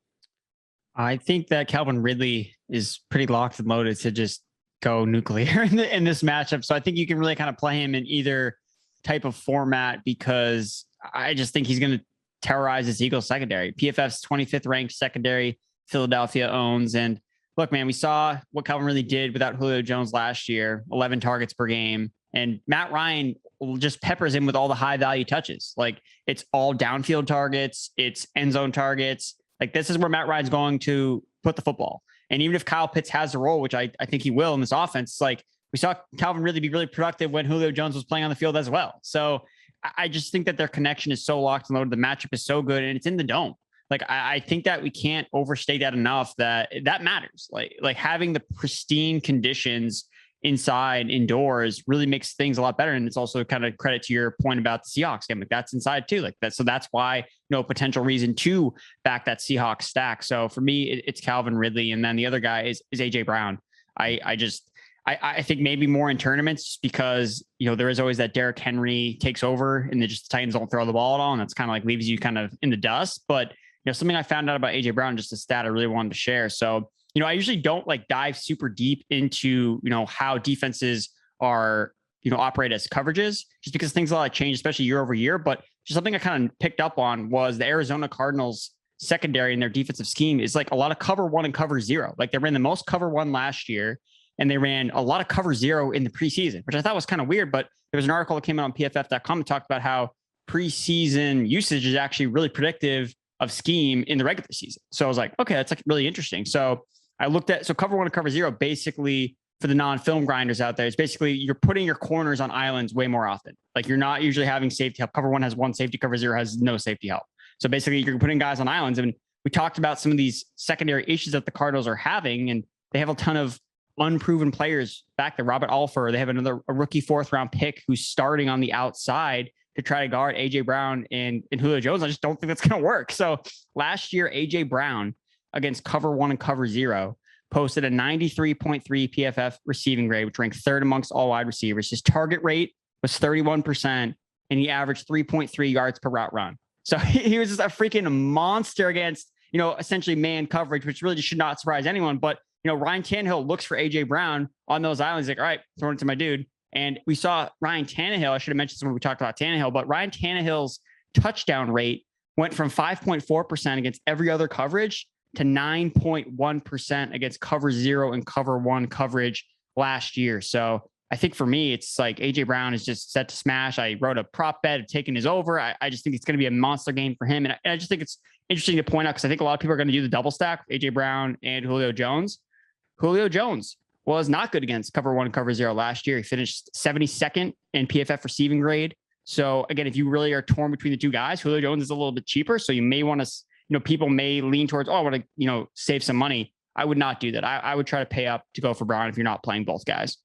I think that Calvin Ridley is pretty locked and loaded to just go nuclear in this matchup. So I think you can really kind of play him in either type of format because I just think he's going to terrorize this Eagles secondary. PFF's 25th ranked secondary, Philadelphia owns. And look, man, we saw what Calvin Ridley did without Julio Jones last year, 11 targets per game. And Matt Ryan just peppers him with all the high value touches. Like it's all downfield targets. It's end zone targets. Like this is where Matt Ryan's going to put the football. And even if Kyle Pitts has the role, which I think he will in this offense, like we saw Calvin Ridley be really productive when Julio Jones was playing on the field as well. So I just think that their connection is so locked and loaded. The matchup is so good and it's in the dome. Like I think that we can't overstate that enough that matters. Like having the pristine conditions indoors really makes things a lot better. And it's also kind of credit to your point about the Seahawks game. Like that's inside too. Like that. So that's why, potential reason to back that Seahawks stack. So for me, it's Calvin Ridley. And then the other guy is AJ Brown. I think maybe more in tournaments just because, there is always that Derrick Henry takes over and the Titans don't throw the ball at all. And that's kind of like leaves you kind of in the dust. But, something I found out about AJ Brown, just a stat I really wanted to share. So, I usually don't like dive super deep into, how defenses are, operate as coverages just because things a lot change, especially year over year. But just something I kind of picked up on was the Arizona Cardinals secondary and their defensive scheme is like a lot of cover 1 and cover 0. Like they ran the most cover 1 last year and they ran a lot of cover 0 in the preseason, which I thought was kind of weird. But there was an article that came out on PFF.com and talked about how preseason usage is actually really predictive of scheme in the regular season. So I was like, okay, that's like really interesting. So I looked at, cover 1 and cover 0, basically for the non-film grinders out there, it's basically you're putting your corners on islands way more often. Like you're not usually having safety help. Cover 1 has 1 safety, cover 0 has no safety help. So basically you're putting guys on islands. And we talked about some of these secondary issues that the Cardinals are having, and they have a ton of unproven players back there. Robert Alford, they have a rookie 4th round pick who's starting on the outside to try to guard AJ Brown and Julio Jones. I just don't think that's going to work. So last year, AJ Brown against cover 1 and cover 0 posted a 93.3 PFF receiving grade, which ranked 3rd amongst all wide receivers. His target rate was 31%, and he averaged 3.3 yards per route run. So he was just a freaking monster against, essentially man coverage, which really just should not surprise anyone. But, Ryan Tannehill looks for AJ Brown on those islands. Like, all right, throwing it to my dude. And we saw Ryan Tannehill. I should have mentioned this when we talked about Tannehill, but Ryan Tannehill's touchdown rate went from 5.4% against every other coverage to 9.1% against cover 0 and cover 1 coverage last year. So I think for me, it's like AJ Brown is just set to smash. I wrote a prop bet of taking his over. I just think it's going to be a monster game for him. And I just think it's interesting to point out because I think a lot of people are going to do the double stack, AJ Brown and Julio Jones. Julio Jones was not good against cover 1, cover 0 last year. He finished 72nd in PFF receiving grade. So again, if you really are torn between the two guys, Julio Jones is a little bit cheaper. So you may want to, people may lean towards, I want to, save some money. I would not do that. I would try to pay up to go for Brown if you're not playing both guys.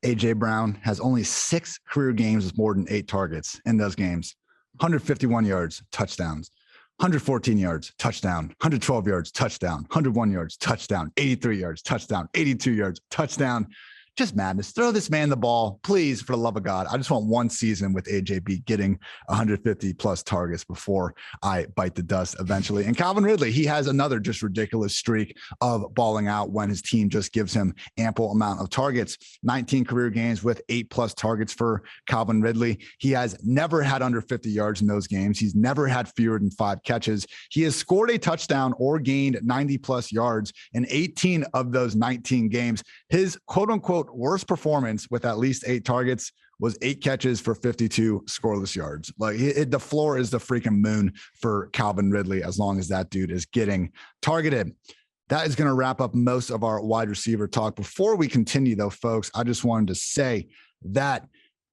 AJ Brown has only 6 career games with more than 8 targets in those games. 151 yards, touchdowns. 114 yards, touchdown. 112 yards, touchdown. 101 yards, touchdown. 83 yards, touchdown. 82 yards, touchdown. Just madness. Throw this man the ball, please, for the love of God. I just want one season with AJB getting 150 plus targets before I bite the dust eventually. And Calvin Ridley, he has another just ridiculous streak of balling out when his team just gives him ample amount of targets. 19 career games with 8 plus targets for Calvin Ridley. He has never had under 50 yards in those games. He's never had fewer than 5 catches. He has scored a touchdown or gained 90 plus yards in 18 of those 19 games. His quote unquote worst performance with at least 8 targets was 8 catches for 52 scoreless yards. Like the floor is the freaking moon for Calvin Ridley as long as that dude is getting targeted. That is going to wrap up most of our wide receiver talk. Before we continue though, folks, I just wanted to say that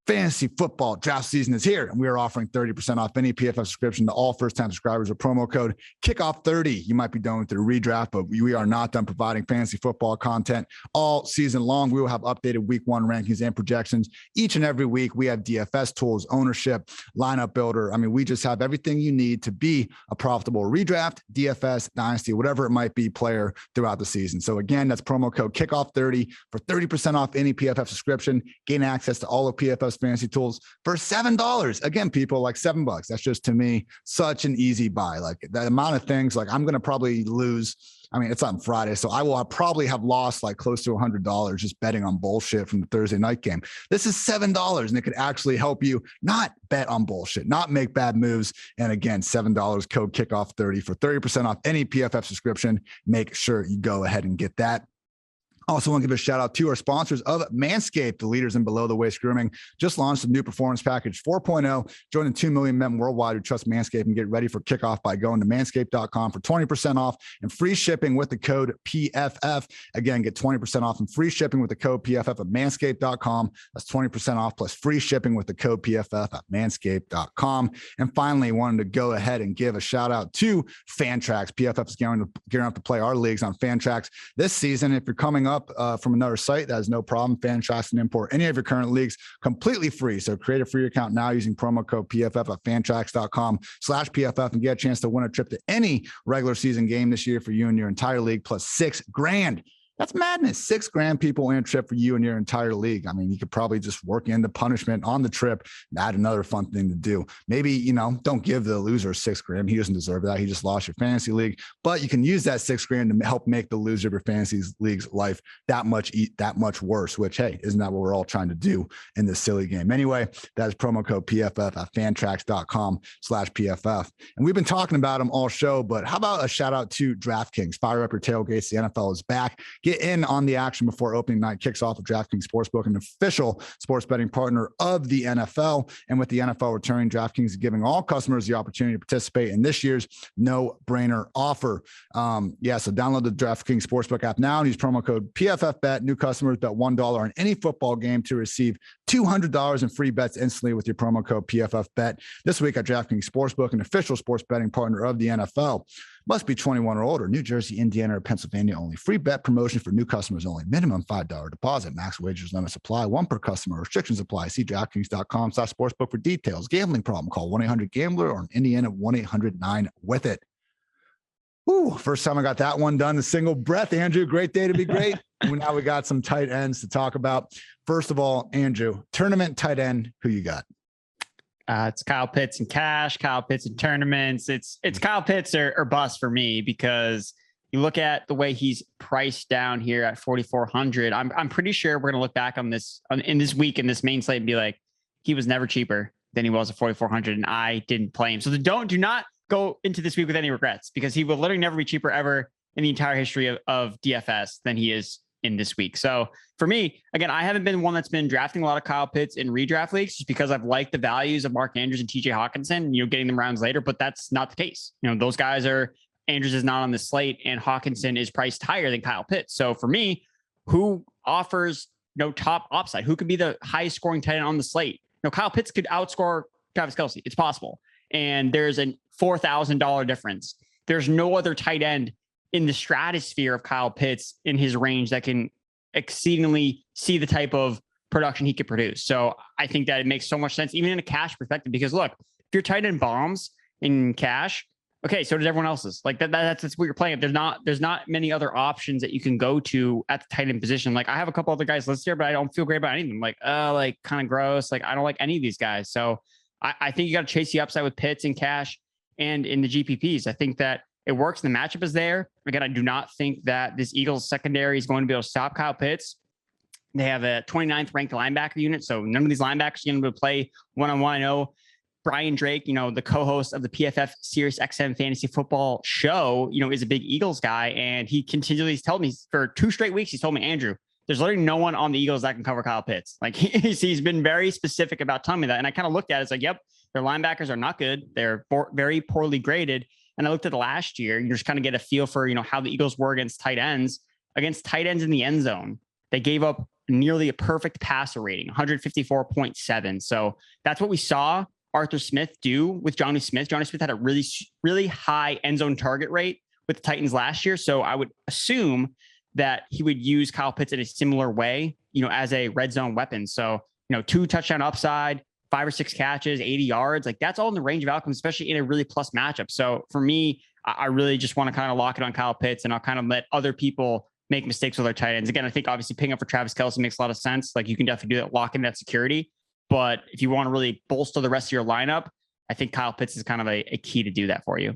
fantasy football draft season is here, and we are offering 30% off any PFF subscription to all first-time subscribers with promo code Kickoff30. You might be done with the redraft, but we are not done providing fantasy football content all season long. We will have updated week 1 rankings and projections each and every week. We have DFS tools, ownership, lineup builder. I mean, we just have everything you need to be a profitable redraft, DFS, dynasty, whatever it might be, player throughout the season. So again, that's promo code Kickoff30 for 30% off any PFF subscription. Gain access to all of PFF's fantasy tools for $7. Again, people, like $7. That's just, to me, such an easy buy. Like the amount of things, like I'm going to probably lose. I mean, it's on Friday, so I will probably have lost like close to $100 just betting on bullshit from the Thursday night game. This is $7, and it could actually help you not bet on bullshit, not make bad moves. And again, $7, code Kickoff30 for 30% off any PFF subscription. Make sure you go ahead and get that. Also want to give a shout out to our sponsors of Manscaped, the leaders in below the waist grooming. Just launched a new performance package 4.0, joining 2 million men worldwide who trust Manscaped and get ready for kickoff by going to manscaped.com for 20% off and free shipping with the code PFF. Again, get 20% off and free shipping with the code PFF at manscaped.com. That's 20% off plus free shipping with the code PFF at manscaped.com. And finally, wanted to go ahead and give a shout out to Fantrax. PFF is gearing up to play our leagues on Fantrax this season. If you're coming up from another site, that is no problem. Fantrax can import any of your current leagues completely free. So create a free account now using promo code PFF at fantrax.com/PFF and get a chance to win a trip to any regular season game this year for you and your entire league, plus $6,000. That's madness. $6,000 people in a trip for you and your entire league. I mean, you could probably just work in the punishment on the trip and add another fun thing to do. Maybe, don't give the loser $6,000. He doesn't deserve that. He just lost your fantasy league, but you can use that $6,000 to help make the loser of your fantasy league's life that much worse, which, hey, isn't that what we're all trying to do in this silly game? Anyway, that is promo code PFF at fantrax.com/PFF. And we've been talking about them all show, but how about a shout out to DraftKings? Fire up your tailgates. The NFL is back. Get in on the action before opening night kicks off with DraftKings Sportsbook, an official sports betting partner of the NFL. And with the NFL returning, DraftKings is giving all customers the opportunity to participate in this year's no-brainer offer. So download the DraftKings Sportsbook app now and use promo code PFFBet. New customers bet $1 on any football game to receive $200 in free bets instantly with your promo code PFFBet. This week at DraftKings Sportsbook, an official sports betting partner of the NFL. Must be 21 or older. New Jersey, Indiana, or Pennsylvania only. Free bet promotion for new customers only. Minimum $5 deposit. Max wagers limit supply. 1 per customer. Restrictions apply. See DraftKings.com/sportsbook for details. Gambling problem? Call 1-800-GAMBLER or in Indiana 1-800-9-WITH-IT. Ooh, first time I got that one done in a single breath. Andrew, great day to be great. Now we got some tight ends to talk about. First of all, Andrew, tournament tight end, who you got? It's Kyle Pitts and cash, Kyle Pitts and tournaments. It's Kyle Pitts or bust for me, because you look at the way he's priced down here at 4,400. I'm pretty sure we're going to look back on this in this week in this main slate and be like, he was never cheaper than he was at 4,400, and I didn't play him. So do not go into this week with any regrets, because he will literally never be cheaper ever in the entire history of DFS than he is in this week. So for me, again, I haven't been one that's been drafting a lot of Kyle Pitts in redraft leagues just because I've liked the values of Mark Andrews and TJ Hawkinson, getting them rounds later, but that's not the case. Those guys Andrews is not on the slate and Hawkinson is priced higher than Kyle Pitts. So for me, who offers top upside, who could be the highest scoring tight end on the slate. Kyle Pitts could outscore Travis Kelce. It's possible. And there's a $4,000 difference. There's no other tight end in the stratosphere of Kyle Pitts in his range that can exceedingly see the type of production he could produce. So I think that it makes so much sense, even in a cash perspective, because look, if your tight end bombs in cash, okay, so does everyone else's. Like that's what you're playing. There's not many other options that you can go to at the tight end position. Like I have a couple other guys listed here, but I don't feel great about any of them. Like kind of gross. Like I don't like any of these guys. So I think you got to chase the upside with Pitts and cash and in the GPPs. I think that it works. The matchup is there. Again, I do not think that this Eagles secondary is going to be able to stop Kyle Pitts. They have a 29th ranked linebacker unit. So none of these linebackers are going to be able to play one-on-one. I know Brian Drake, the co-host of the PFF Sirius XM Fantasy Football Show, is a big Eagles guy. And he continually told me for 2 straight weeks, he's told me, Andrew, there's literally no one on the Eagles that can cover Kyle Pitts. Like he's been very specific about telling me that. And I kind of looked at it. It's like, yep, their linebackers are not good. They're very poorly graded. And I looked at the last year, you just kind of get a feel for, how the Eagles were against tight ends in the end zone. They gave up nearly a perfect passer rating, 154.7. So that's what we saw Arthur Smith do with Johnny Smith. Johnny Smith had a really, really high end zone target rate with the Titans last year. So I would assume that he would use Kyle Pitts in a similar way, as a red zone weapon. So, 2 touchdown upside, 5 or 6 catches, 80 yards, like that's all in the range of outcomes, especially in a really plus matchup. So for me, I really just want to kind of lock it on Kyle Pitts, and I'll kind of let other people make mistakes with their tight ends. Again, I think obviously picking up for Travis Kelce makes a lot of sense. Like you can definitely do that, lock in that security. But if you want to really bolster the rest of your lineup, I think Kyle Pitts is kind of a key to do that for you.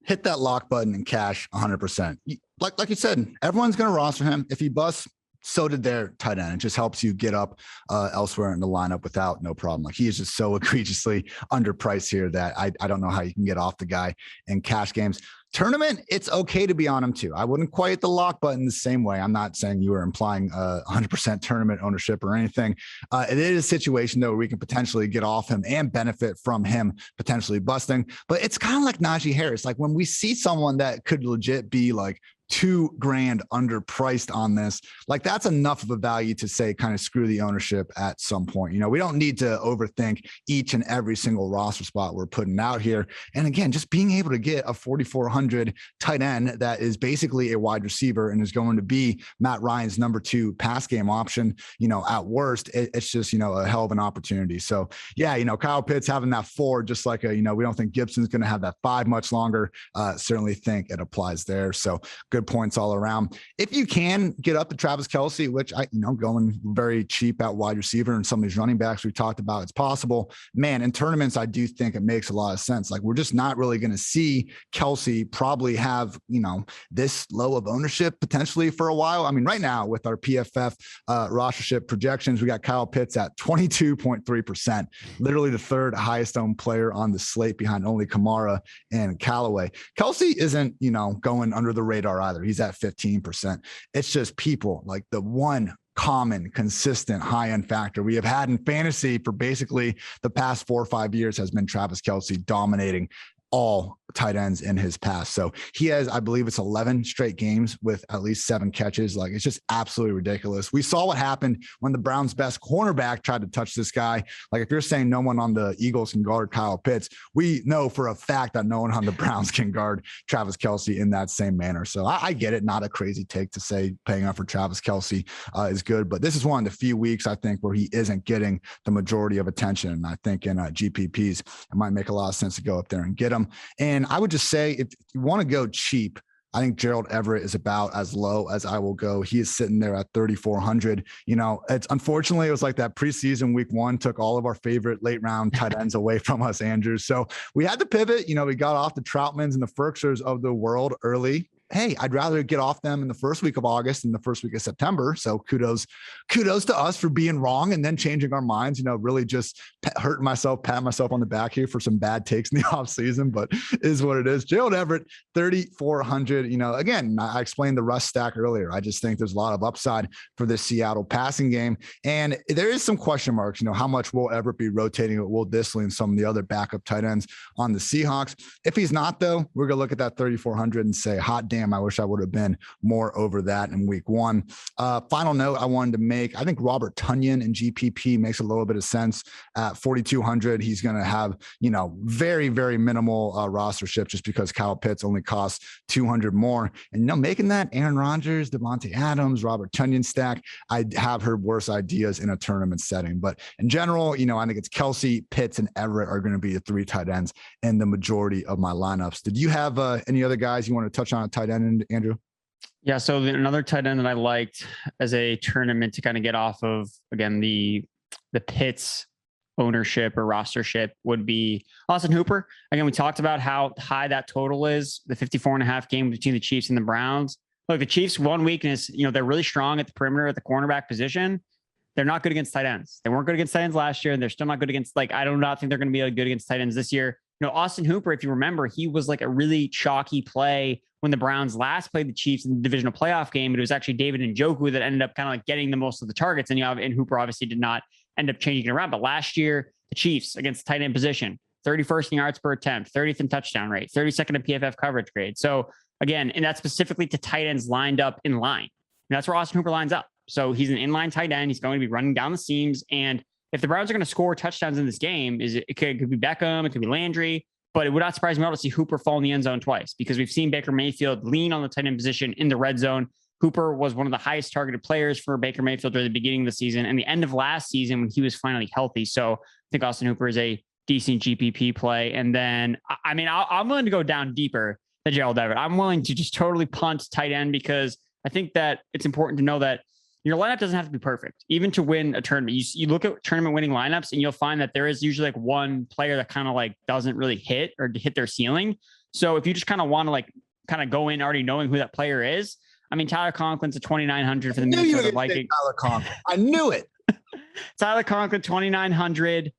Hit that lock button and cash 100%. Like you said, everyone's going to roster him. If he busts, so did their tight end. It just helps you get up elsewhere in the lineup without no problem. Like he is just so egregiously underpriced here that I don't know how you can get off the guy in cash games. Tournament, it's okay to be on him too. I wouldn't quite hit the lock button the same way. I'm not saying you are implying 100% tournament ownership or anything. It is a situation though where we can potentially get off him and benefit from him potentially busting. But it's kind of like Najee Harris. Like when we see someone that could legit be like $2,000 underpriced on this, like that's enough of a value to say kind of screw the ownership at some point. We don't need to overthink each and every single roster spot we're putting out here. And again, just being able to get a 4,400 tight end that is basically a wide receiver and is going to be Matt Ryan's number 2 pass game option, at worst, it's just, a hell of an opportunity. So yeah, Kyle Pitts having that 4, just like we don't think Gibson's going to have that 5 much longer. Certainly think it applies there. So good points all around. If you can get up to Travis Kelce, which going very cheap at wide receiver and some of these running backs we talked about, it's possible, man, in tournaments, I do think it makes a lot of sense. Like we're just not really going to see Kelce probably have, this low of ownership potentially for a while. I mean, right now with our PFF rostership projections, we got Kyle Pitts at 22.3%, literally the 3rd highest owned player on the slate behind only Kamara and Callaway. Kelce isn't, going under the radar either. He's at 15%. It's just people like the one common, consistent, high-end factor we have had in fantasy for basically the past 4 or 5 years has been Travis Kelce dominating all tight ends in his past. So he has, I believe it's 11 straight games with at least 7 catches. Like it's just absolutely ridiculous. We saw what happened when the Browns' best cornerback tried to touch this guy. Like if you're saying no one on the Eagles can guard Kyle Pitts, we know for a fact that no one on the Browns can guard Travis Kelce in that same manner. So I get it. Not a crazy take to say paying up for Travis Kelce is good, but this is one of the few weeks I think where he isn't getting the majority of attention. And I think in GPPs, it might make a lot of sense to go up there and get him. And I would just say, if you want to go cheap, I think Gerald Everett is about as low as I will go. He is sitting there at 3,400. It's unfortunately, it was like that preseason week 1 took all of our favorite late round tight ends away from us, Andrew. So we had to pivot. We got off the Troutmans and the Ferkshires of the world early. Hey, I'd rather get off them in the first week of August than the first week of September. So kudos to us for being wrong and then changing our minds, really just patting myself on the back here for some bad takes in the off season, but is what it is. Gerald Everett, 3,400, again, I explained the Russ stack earlier. I just think there's a lot of upside for this Seattle passing game. And there is some question marks, how much will Everett be rotating with Will Dissly and some of the other backup tight ends on the Seahawks? If he's not though, we're going to look at that 3,400 and say, hot damn, damn, I wish I would have been more over that in week one. Final note I wanted to make, I think Robert Tonyan in GPP makes a little bit of sense at 4,200. He's going to have, very, very minimal rostership just because Kyle Pitts only costs 200 more. And, making that Aaron Rodgers, Devontae Adams, Robert Tonyan stack, I have heard worse ideas in a tournament setting. But in general, I think it's Kelsey, Pitts, and Everett are going to be the 3 tight ends in the majority of my lineups. Did you have any other guys you want to touch on a tight end, Andrew? Yeah. So another tight end that I liked as a tournament to kind of get off of, again, the Pitts ownership or rostership would be Austin Hooper. Again, we talked about how high that total is, the 54.5 game between the Chiefs and the Browns. Look, the Chiefs, one weakness, they're really strong at the perimeter at the cornerback position. They're not good against tight ends. They weren't good against tight ends last year, and they're still not good against, I do not think they're going to be good against tight ends this year. Austin Hooper, if you remember, he was like a really chalky play when the Browns last played the Chiefs in the divisional playoff game. But it was actually David Njoku that ended up kind of getting the most of the targets. And Hooper obviously did not end up changing it around. But last year, the Chiefs against the tight end position, 31st in yards per attempt, 30th in touchdown rate, 32nd in PFF coverage grade. So again, and that's specifically to tight ends lined up in line. And that's where Austin Hooper lines up. So he's an inline tight end. He's going to be running down the seams. And if the Browns are going to score touchdowns in this game, it could be Beckham, it could be Landry, but it would not surprise me at all to see Hooper fall in the end zone twice, because we've seen Baker Mayfield lean on the tight end position in the red zone. Hooper was one of the highest targeted players for Baker Mayfield during the beginning of the season and the end of last season when he was finally healthy. So I think Austin Hooper is a decent GPP play. And then, I'm willing to go down deeper than Gerald Everett. I'm willing to just totally punt tight end, because I think that it's important to know that your lineup doesn't have to be perfect, even to win a tournament. You look at tournament winning lineups and you'll find that there is usually one player that kind of doesn't really hit or hit their ceiling. So if you just kind of want to go in already knowing who that player is, Tyler Conklin's a 2,900 for the Minnesota Vikings. Tyler Conklin. I knew it. Tyler Conklin, 2,900.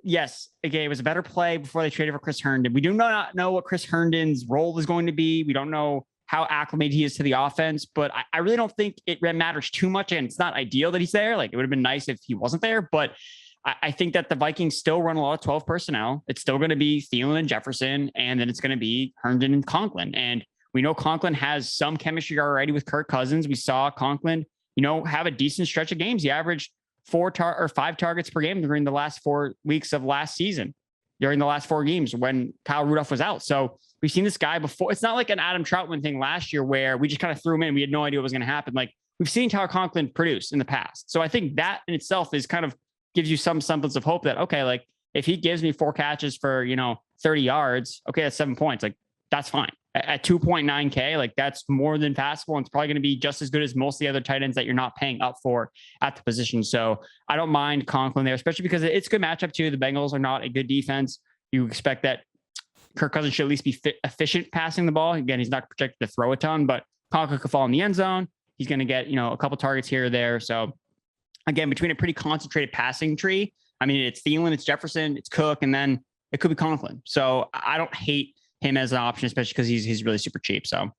Yes, again, it was a better play before they traded for Chris Herndon. We do not know what Chris Herndon's role is going to be. We don't know how acclimated he is to the offense, but I really don't think it matters too much. And it's not ideal that he's there. It would have been nice if he wasn't there, but I think that the Vikings still run a lot of 12 personnel. It's still going to be Thielen and Jefferson, and then it's going to be Herndon and Conklin. And we know Conklin has some chemistry already with Kirk Cousins. We saw Conklin, have a decent stretch of games. He averaged 5 targets per game during the last 4 weeks of last season, during the last 4 games when Kyle Rudolph was out. So we've seen this guy before. It's not like an Adam Troutman thing last year where we just kind of threw him in. We had no idea what was going to happen. We've seen Tyler Conklin produce in the past. So I think that in itself is kind of gives you some semblance of hope that, okay, if he gives me 4 catches for, 30 yards, okay, that's 7 points. That's fine. At 2.9K, that's more than passable. And it's probably going to be just as good as most of the other tight ends that you're not paying up for at the position. So I don't mind Conklin there, especially because it's a good matchup too. The Bengals are not a good defense. You expect that Kirk Cousins should at least be efficient passing the ball. Again, he's not projected to throw a ton, but Conklin could fall in the end zone. He's going to get, a couple targets here or there. So again, between a pretty concentrated passing tree, it's Thielen, it's Jefferson, it's Cook, and then it could be Conklin. So I don't hate him as an option, especially because he's really super cheap. So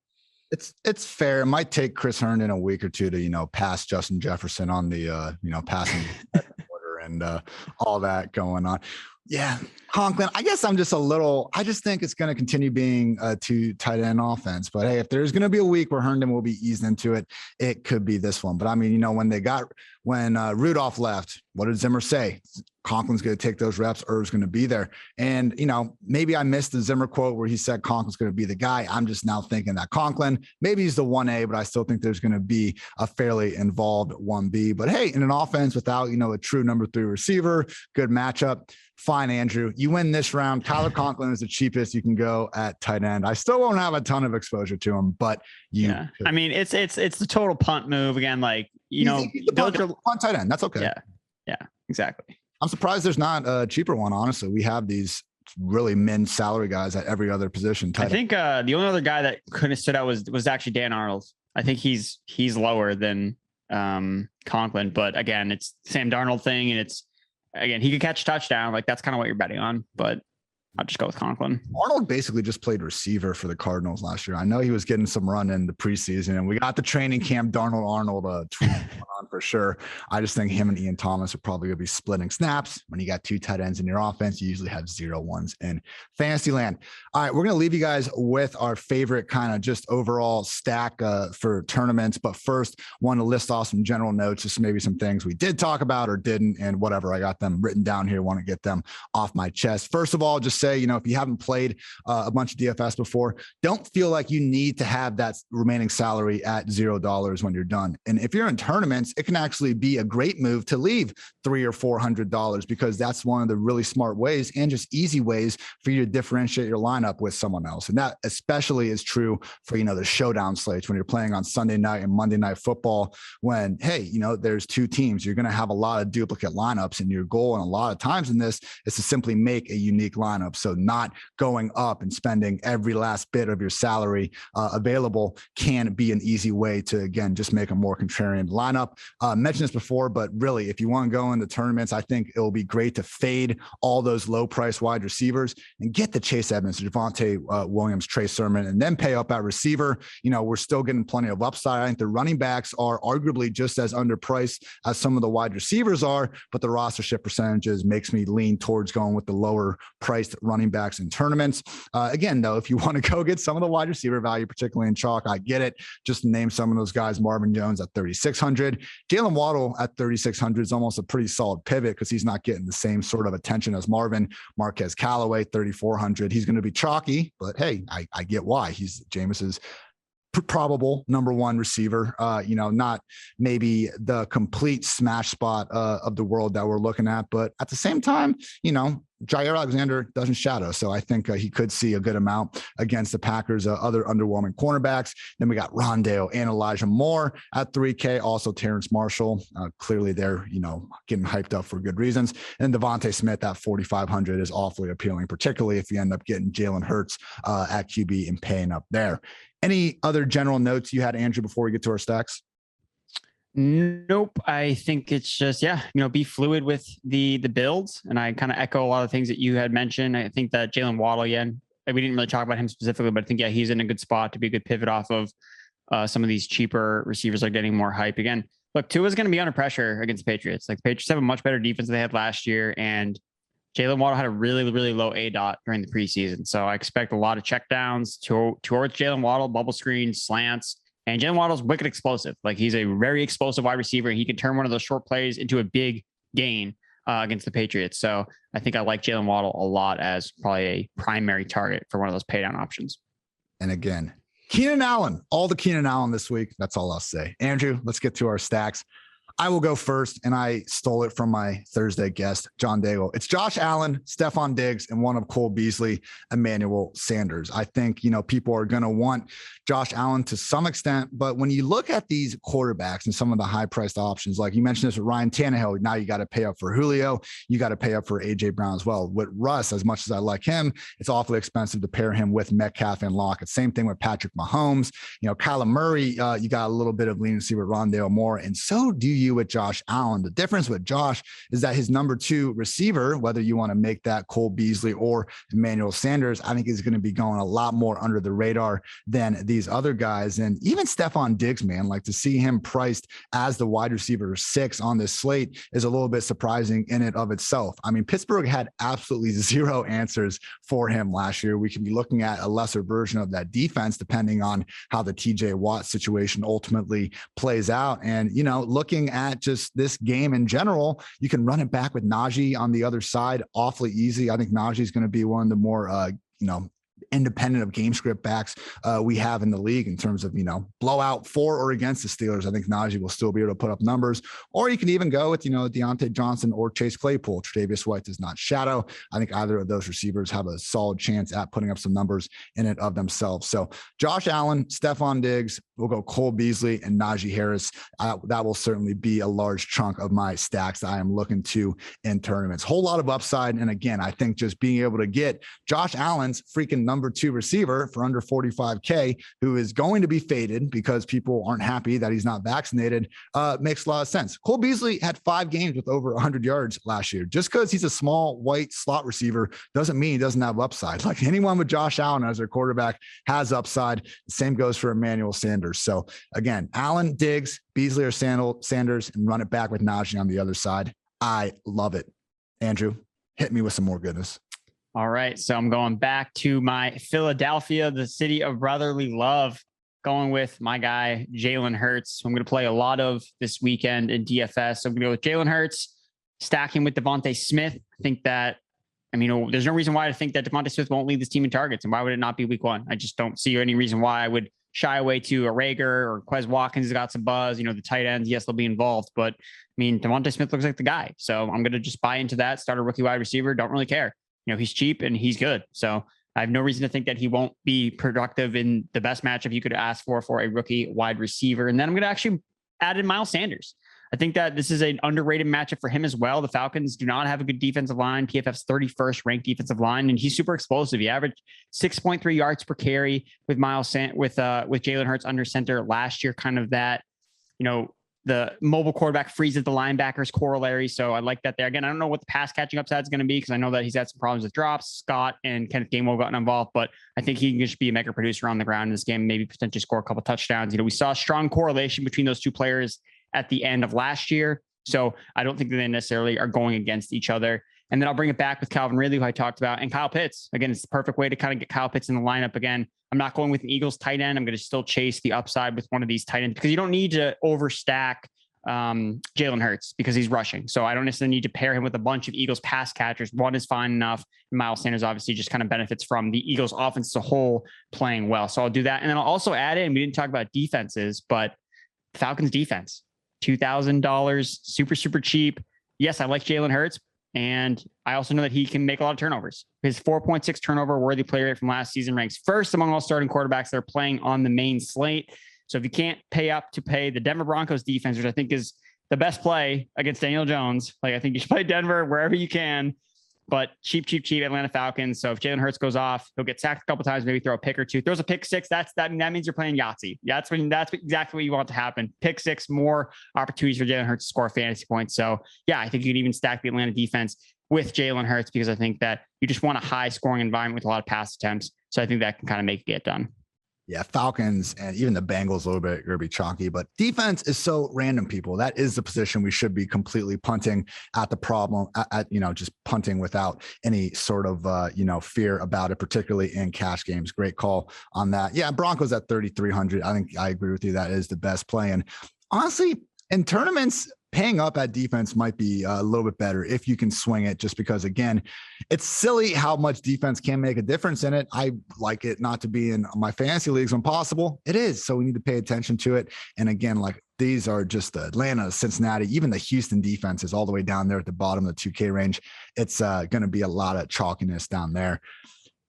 it's fair. It might take Chris Herndon a week or two to, pass Justin Jefferson on the, passing order and all that going on. Yeah. Conklin, I guess I just think it's going to continue being a 2 tight end offense. But hey, if there's going to be a week where Herndon will be eased into it, it could be this one. But when Rudolph left, what did Zimmer say? Conklin's going to take those reps. Irv's going to be there. And, maybe I missed the Zimmer quote where he said Conklin's going to be the guy. I'm just now thinking that Conklin, maybe he's the 1A, but I still think there's going to be a fairly involved 1B. But hey, in an offense without, a true number 3 receiver, good matchup. Fine, Andrew. You win this round. Tyler Conklin is the cheapest you can go at tight end. I still won't have a ton of exposure to him, but yeah. It's the total punt move again. Punt tight end. That's okay. Yeah, exactly. I'm surprised there's not a cheaper one. Honestly, we have these really min salary guys at every other position. I think the only other guy that couldn't have stood out was actually Dan Arnold. I think he's lower than Conklin, but again, it's Sam Darnold thing, and it's again he could catch a touchdown. That's kind of what you're betting on. But I'll just go with Conklin. Arnold basically just played receiver for the Cardinals last year. I know he was getting some run in the preseason, and we got the training camp Darnold Arnold tweet on for sure. I just think him and Ian Thomas are probably going to be splitting snaps. When you got two tight ends in your offense, you usually have 0 ones in fantasy land. All right, we're going to leave you guys with our favorite kind of just overall stack for tournaments. But first, want to list off some general notes, just maybe some things we did talk about or didn't, and whatever. I got them written down here. Want to get them off my chest. First of all, just say, if you haven't played a bunch of DFS before, don't feel like you need to have that remaining salary at $0 when you're done. And if you're in tournaments, it can actually be a great move to leave $300 or $400 because that's one of the really smart ways and just easy ways for you to differentiate your lineup with someone else. And that especially is true for, the showdown slates when you're playing on Sunday night and Monday night football when, hey, there's two teams, you're going to have a lot of duplicate lineups, and your goal and a lot of times in this is to simply make a unique lineup. So not going up and spending every last bit of your salary available can be an easy way to, again, just make a more contrarian lineup. Mentioned this before, but really, if you want to go into tournaments, I think it'll be great to fade all those low price wide receivers and get the Chase Edmonds, Javonte Williams, Trey Sermon, and then pay up at receiver. We're still getting plenty of upside. I think the running backs are arguably just as underpriced as some of the wide receivers are, but the rostership percentages makes me lean towards going with the lower priced running backs in tournaments. Again, though, if you want to go get some of the wide receiver value, particularly in chalk, I get it. Just to name some of those guys: Marvin Jones at 3,600, Jalen Waddle at 3,600 is almost a pretty solid pivot because he's not getting the same sort of attention as Marvin. Marquez Callaway, 3,400. He's going to be chalky, but hey, I get why. He's Jameis's probable number one receiver, not maybe the complete smash spot of the world that we're looking at, but at the same time, Jair Alexander doesn't shadow. So I think he could see a good amount against the Packers' other underwhelming cornerbacks. Then we got Rondale and Elijah Moore at 3K. Also Terrence Marshall. Clearly they're, getting hyped up for good reasons. And Devontae Smith at 4,500 is awfully appealing, particularly if you end up getting Jalen Hurts at QB and paying up there. Any other general notes you had, Andrew, before we get to our stacks? Nope. I think it's just, be fluid with the builds. And I kind of echo a lot of things that you had mentioned. I think that Jalen Waddle, we didn't really talk about him specifically, but I think, he's in a good spot to be a good pivot off of some of these cheaper receivers are getting more hype again. Look, Tua's going to be under pressure against the Patriots. Like the Patriots have a much better defense than they had last year. And Jalen Waddle had a really, really low ADOT during the preseason. So I expect a lot of checkdowns towards Jalen Waddle, bubble screens, slants. And Jalen Waddle's wicked explosive. Like he's a very explosive wide receiver. He can turn one of those short plays into a big gain against the Patriots. So I think I like Jalen Waddle a lot as probably a primary target for one of those pay down options. And again, Keenan Allen, all the Keenan Allen this week. That's all I'll say. Andrew, let's get to our stacks. I will go first, and I stole it from my Thursday guest, John Daigle. It's Josh Allen, Stephon Diggs, and one of Cole Beasley, Emmanuel Sanders. I think, people are going to want Josh Allen to some extent, but when you look at these quarterbacks and some of the high-priced options, like you mentioned this with Ryan Tannehill, now you got to pay up for Julio, you got to pay up for A.J. Brown as well. With Russ, as much as I like him, it's awfully expensive to pair him with Metcalf and Lockett. Same thing with Patrick Mahomes. Kyler Murray, you got a little bit of leniency with Rondale Moore, and so do you with Josh Allen. The difference with Josh is that his number two receiver, whether you want to make that Cole Beasley or Emmanuel Sanders, I think is going to be going a lot more under the radar than these other guys. And even Stephon Diggs, man, like to see him priced as the wide receiver 6 on this slate is a little bit surprising in and of itself. I mean, Pittsburgh had absolutely zero answers for him last year. We can be looking at a lesser version of that defense, depending on how the TJ Watt situation ultimately plays out. And, looking at just this game in general, you can run it back with Najee on the other side awfully easy. I think Najee is going to be one of the more, independent of game script backs we have in the league in terms of, blowout for or against the Steelers. I think Najee will still be able to put up numbers, or you can even go with, Deontay Johnson or Chase Claypool. Tre'Davious White does not shadow. I think either of those receivers have a solid chance at putting up some numbers in and of themselves. So Josh Allen, Stephon Diggs, we'll go Cole Beasley and Najee Harris. That will certainly be a large chunk of my stacks that I am looking to in tournaments. Whole lot of upside. And again, I think just being able to get Josh Allen's freaking number number 2 receiver for under 45K, who is going to be faded because people aren't happy that he's not vaccinated, makes a lot of sense. Cole Beasley had 5 games with over 100 yards last year. Just because he's a small white slot receiver doesn't mean he doesn't have upside. Like anyone with Josh Allen as their quarterback has upside. The same goes for Emmanuel Sanders. So again, Allen, Diggs, Beasley or Sanders, and run it back with Najee on the other side. I love it. Andrew, hit me with some more goodness. All right. So I'm going back to my Philadelphia, the city of brotherly love, going with my guy, Jalen Hurts. I'm going to play a lot of this weekend in DFS. So I'm going to go with Jalen Hurts, stacking with Devontae Smith. I think that, there's no reason why I think that Devontae Smith won't lead this team in targets. And why would it not be week 1? I just don't see any reason why I would shy away to a Rager or Quez Watkins has got some buzz. The tight ends, yes, they'll be involved. But Devontae Smith looks like the guy. So I'm going to just buy into that, start a rookie wide receiver. Don't really care. He's cheap and he's good. So I have no reason to think that he won't be productive in the best matchup you could ask for a rookie wide receiver. And then I'm going to actually add in Miles Sanders. I think that this is an underrated matchup for him as well. The Falcons do not have a good defensive line. PFF's 31st ranked defensive line, and he's super explosive. He averaged 6.3 yards per carry with Jalen Hurts under center last year. Kind of that, the mobile quarterback freezes the linebackers corollary. So I like that there. Again, I don't know what the pass catching upside is going to be because I know that he's had some problems with drops. Scott and Kenneth Gainwell gotten involved, but I think he can just be a mega producer on the ground in this game, maybe potentially score a couple touchdowns. We saw a strong correlation between those two players at the end of last year. So I don't think that they necessarily are going against each other. And then I'll bring it back with Calvin Ridley, who I talked about, and Kyle Pitts. Again, it's the perfect way to kind of get Kyle Pitts in the lineup. Again, I'm not going with an Eagles tight end. I'm going to still chase the upside with one of these tight ends because you don't need to overstack Jalen Hurts because he's rushing. So I don't necessarily need to pair him with a bunch of Eagles pass catchers. One is fine enough. Miles Sanders obviously just kind of benefits from the Eagles offense as a whole playing well. So I'll do that. And then I'll also add in, we didn't talk about defenses, but Falcons defense, $2,000, super, super cheap. Yes, I like Jalen Hurts. And I also know that he can make a lot of turnovers. His 4.6 turnover worthy play rate from last season ranks first among all starting quarterbacks that are playing on the main slate. So if you can't pay up to pay the Denver Broncos defense, which I think is the best play against Daniel Jones, I think you should play Denver wherever you can, but cheap Atlanta Falcons. So if Jalen Hurts goes off, he'll get sacked a couple times, maybe throw a pick or two, throws a pick 6. That means you're playing Yahtzee. That's exactly what you want to happen. Pick 6, more opportunities for Jalen Hurts to score fantasy points. So yeah, I think you can even stack the Atlanta defense with Jalen Hurts because I think that you just want a high scoring environment with a lot of pass attempts. So I think that can kind of make it get done. Yeah, Falcons and even the Bengals a little bit going to be chalky, but defense is so random, people. That is the position we should be completely punting at the problem, just punting without any sort of, fear about it, particularly in cash games. Great call on that. Yeah, Broncos at 3,300. I think I agree with you. That is the best play. And honestly, in tournaments, paying up at defense might be a little bit better if you can swing it, just because, again, it's silly how much defense can make a difference in it. I like it not to be in my fantasy leagues when possible. It is. So we need to pay attention to it. And again, these are just the Atlanta, Cincinnati, even the Houston defense is all the way down there at the bottom of the 2K range. It's going to be a lot of chalkiness down there.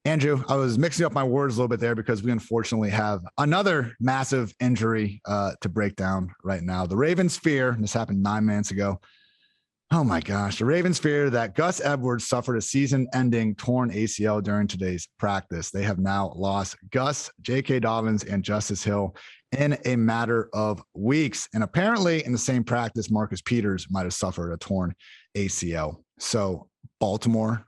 Andrew, I was mixing up my words a little bit there because we unfortunately have another massive injury to break down right now. The Ravens fear, and this happened 9 minutes ago. Oh my gosh. The Ravens fear that Gus Edwards suffered a season-ending torn ACL during today's practice. They have now lost Gus, J.K. Dobbins, and Justice Hill in a matter of weeks. And apparently in the same practice, Marcus Peters might have suffered a torn ACL. So Baltimore,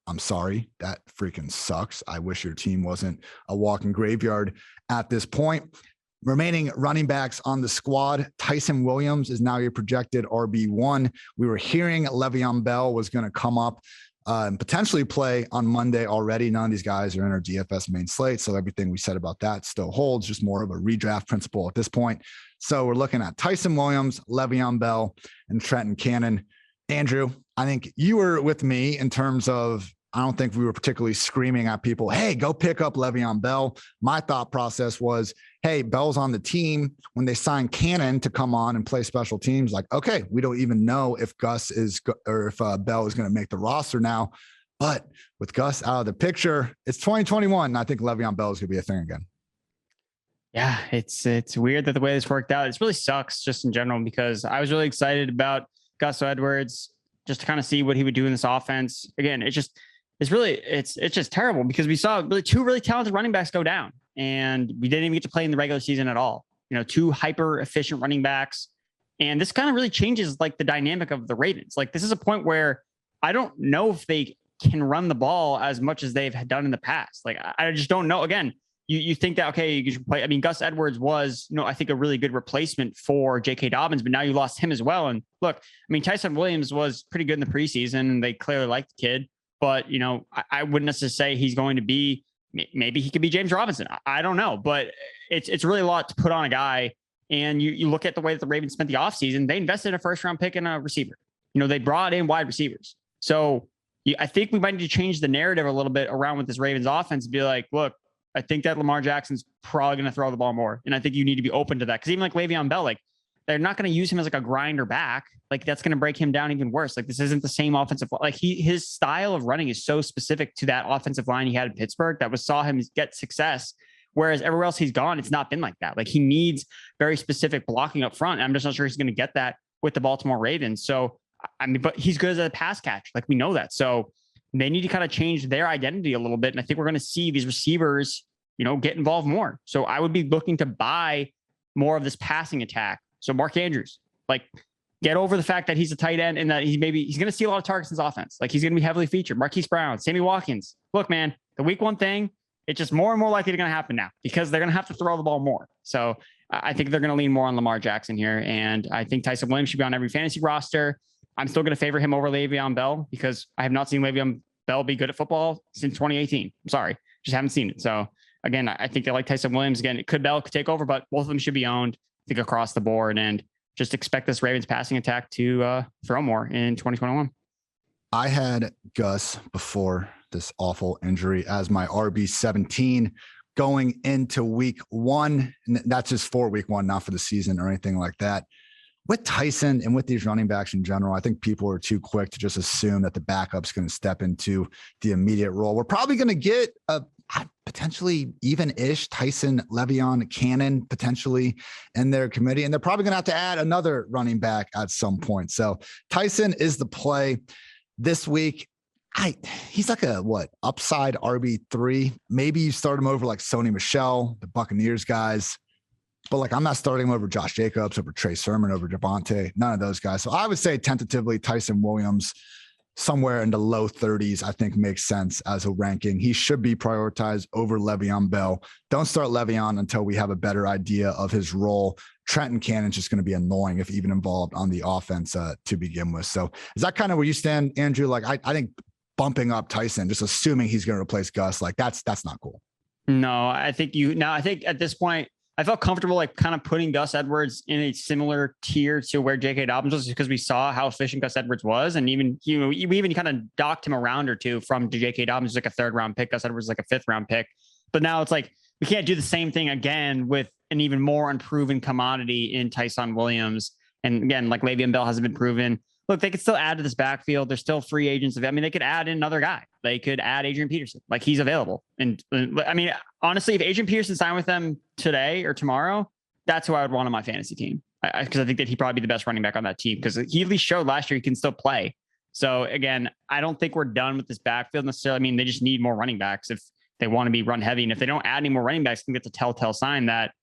I'm sorry, that freaking sucks. I wish your team wasn't a walking graveyard at this point. Remaining running backs on the squad, Tyson Williams is now your projected RB1. We were hearing Le'Veon Bell was going to come up and potentially play on Monday already. None of these guys are in our DFS main slate, so everything we said about that still holds, just more of a redraft principle at this point. So we're looking at Tyson Williams, Le'Veon Bell, and Trenton Cannon. Andrew, I think you were with me in terms of, I don't think we were particularly screaming at people, hey, go pick up Le'Veon Bell. My thought process was, hey, Bell's on the team. When they signed Cannon to come on and play special teams, okay, we don't even know if Gus is, or if Bell is going to make the roster now. But with Gus out of the picture, it's 2021. And I think Le'Veon Bell is going to be a thing again. Yeah, it's weird that the way this worked out. It really sucks just in general, because I was really excited about Gus Edwards just to kind of see what he would do in this offense. Again, it's just, it's just terrible because we saw really two really talented running backs go down and we didn't even get to play in the regular season at all. Two hyper efficient running backs. And this kind of really changes like the dynamic of the Ravens. Like this is a point where I don't know if they can run the ball as much as they've done in the past. Like I just don't know. Again, you think that, okay, you should play. I mean, Gus Edwards was, I think a really good replacement for J.K. Dobbins, but now you lost him as well. And look, I mean, Tyson Williams was pretty good in the preseason and they clearly liked the kid, but I wouldn't necessarily say he's going to be, maybe he could be James Robinson. I don't know, but it's really a lot to put on a guy. And you look at the way that the Ravens spent the offseason, they invested a first round pick in a receiver. They brought in wide receivers. So I think we might need to change the narrative a little bit around with this Ravens offense and be like, look, I think that Lamar Jackson's probably going to throw the ball more. And I think you need to be open to that. Because even like Le'Veon Bell, like they're not going to use him as like a grinder back. Like that's going to break him down even worse. Like this isn't the same offensive. Like his style of running is so specific to that offensive line he had in Pittsburgh that saw him get success. Whereas everywhere else he's gone, it's not been like that. Like he needs very specific blocking up front. I'm just not sure he's going to get that with the Baltimore Ravens. So, I mean, but he's good as a pass catch. Like we know that. So they need to kind of change their identity a little bit. And I think we're going to see these receivers, get involved more. So I would be looking to buy more of this passing attack. So Mark Andrews, like get over the fact that he's a tight end and that he's going to see a lot of targets in his offense. Like he's going to be heavily featured. Marquise Brown, Sammy Watkins. Look, man, the week one thing, it's just more and more likely going to happen now because they're going to have to throw the ball more. So I think they're going to lean more on Lamar Jackson here. And I think Tyson Williams should be on every fantasy roster. I'm still going to favor him over Le'Veon Bell because I have not seen Le'Veon Bell be good at football since 2018. I'm sorry. Just haven't seen it. So again, I think they like Tyson Williams. Again, Bell could take over, but both of them should be owned, I think, across the board. And just expect this Ravens passing attack to throw more in 2021. I had Gus before this awful injury as my RB17 going into week one. And that's just for week one, not for the season or anything like that. With Tyson and with these running backs in general, I think people are too quick to just assume that the backup's going to step into the immediate role. We're probably going to get a potentially even-ish Tyson, Le'Veon, Cannon potentially in their committee, and they're probably going to have to add another running back at some point. So Tyson is the play this week. He's like a upside RB3. Maybe you start him over like Sony Michel, the Buccaneers guys. But like, I'm not starting him over Josh Jacobs, over Trey Sermon, over Javonte, none of those guys. So I would say tentatively Tyson Williams somewhere in the low 30s, I think makes sense as a ranking. He should be prioritized over Le'Veon Bell. Don't start Le'Veon until we have a better idea of his role. Trenton Cannon's just going to be annoying if even involved on the offense to begin with. So is that kind of where you stand, Andrew? Like, I think bumping up Tyson, just assuming he's going to replace Gus, like that's not cool. No, I think at this point, I felt comfortable like kind of putting Gus Edwards in a similar tier to where J.K. Dobbins was because we saw how efficient Gus Edwards was. And even, we even kind of docked him a round or two from J.K. Dobbins, like a 3rd round pick. Gus Edwards like a 5th round pick. But now it's like, we can't do the same thing again with an even more unproven commodity in Tyson Williams. And again, like Le'Veon Bell hasn't been proven. Look, they could still add to this backfield. They're still free agents. I mean, they could add in another guy. They could add Adrian Peterson. Like he's available. And I mean, honestly, if Adrian Peterson signed with them today or tomorrow, that's who I would want on my fantasy team. Because I think that he'd probably be the best running back on that team because he at least showed last year he can still play. So again, I don't think we're done with this backfield necessarily. I mean, they just need more running backs if they want to be run heavy. And if they don't add any more running backs, I think it's a telltale sign that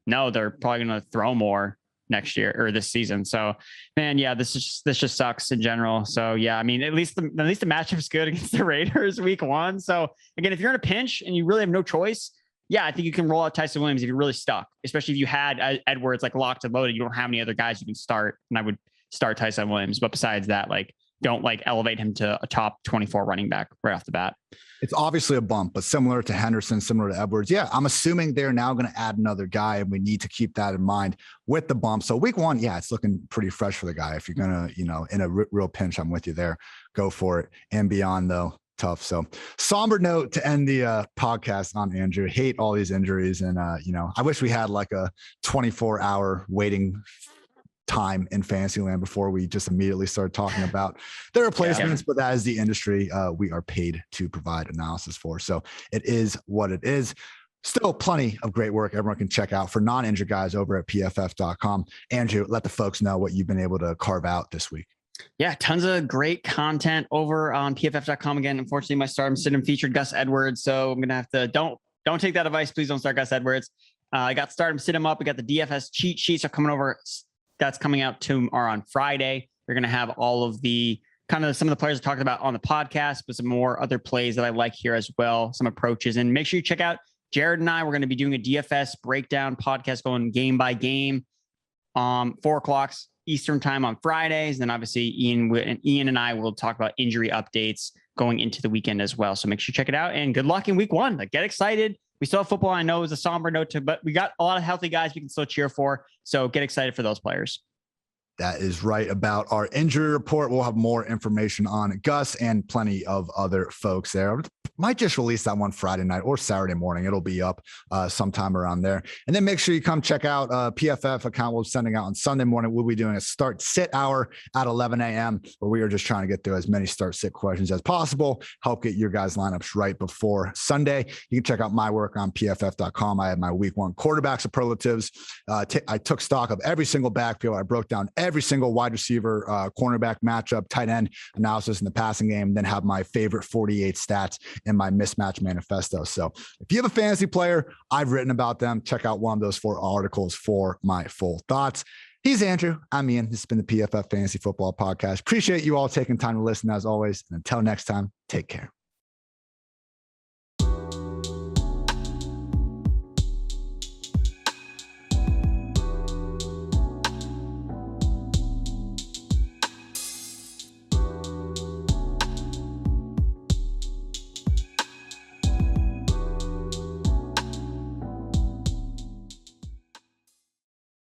no, they're probably going to throw more next year or this season. So man, yeah, this just sucks in general. So yeah, I mean, at least the matchup is good against the Raiders week one. So again, if you're in a pinch and you really have no choice, yeah, I think you can roll out Tyson Williams if you're really stuck, especially if you had Edwards like locked and loaded. You don't have any other guys you can start, and I would start Tyson Williams. But besides that, like, don't like elevate him to a top 24 running back right off the bat. It's obviously a bump, but similar to Henderson, similar to Edwards. Yeah, I'm assuming they're now going to add another guy, and we need to keep that in mind with the bump. So week one, yeah, it's looking pretty fresh for the guy. If you're going to, in a real pinch, I'm with you there. Go for it. And beyond, though, tough. So somber note to end the podcast on, Andrew. Hate all these injuries. And, I wish we had like a 24-hour waiting time in Fantasyland before we just immediately started talking about the replacements, but that is the industry we are paid to provide analysis for. So it is what it is. Still plenty of great work everyone can check out for non-injured guys over at pff.com. Andrew, let the folks know what you've been able to carve out this week. Yeah, tons of great content over on PFF.com. Again, unfortunately, my start sit featured Gus Edwards, so I'm gonna have to don't take that advice. Please don't start Gus Edwards. I got start sit him up. We got the DFS cheat sheets are coming over. That's coming out tomorrow on Friday. We're gonna have all of the kind of some of the players I talked about on the podcast, but some more other plays that I like here as well. Some approaches, and make sure you check out Jared and I. We're going to be doing a DFS breakdown podcast going game by game. 4:00 Eastern time on Fridays. Then obviously Ian and I will talk about injury updates going into the weekend as well. So make sure you check it out, and good luck in week 1. Like, get excited. We still have football. I know it was a somber note but we got a lot of healthy guys we can still cheer for. So get excited for those players. That is right about our injury report. We'll have more information on Gus and plenty of other folks there. Might just release that one Friday night or Saturday morning. It'll be up sometime around there. And then make sure you come check out PFF account we're sending out on Sunday morning. We'll be doing a start sit hour at 11 a.m. where we are just trying to get through as many start sit questions as possible. Help get your guys' lineups right before Sunday. You can check out my work on PFF.com. I have my week 1 quarterback superlatives. I took stock of every single backfield. I broke down every single wide receiver, cornerback matchup, tight end analysis in the passing game, then have my favorite 48 stats in my mismatch manifesto. So if you have a fantasy player, I've written about them. Check out one of those 4 articles for my full thoughts. He's Andrew. I'm Ian. This has been the PFF Fantasy Football Podcast. Appreciate you all taking time to listen as always. And until next time, take care.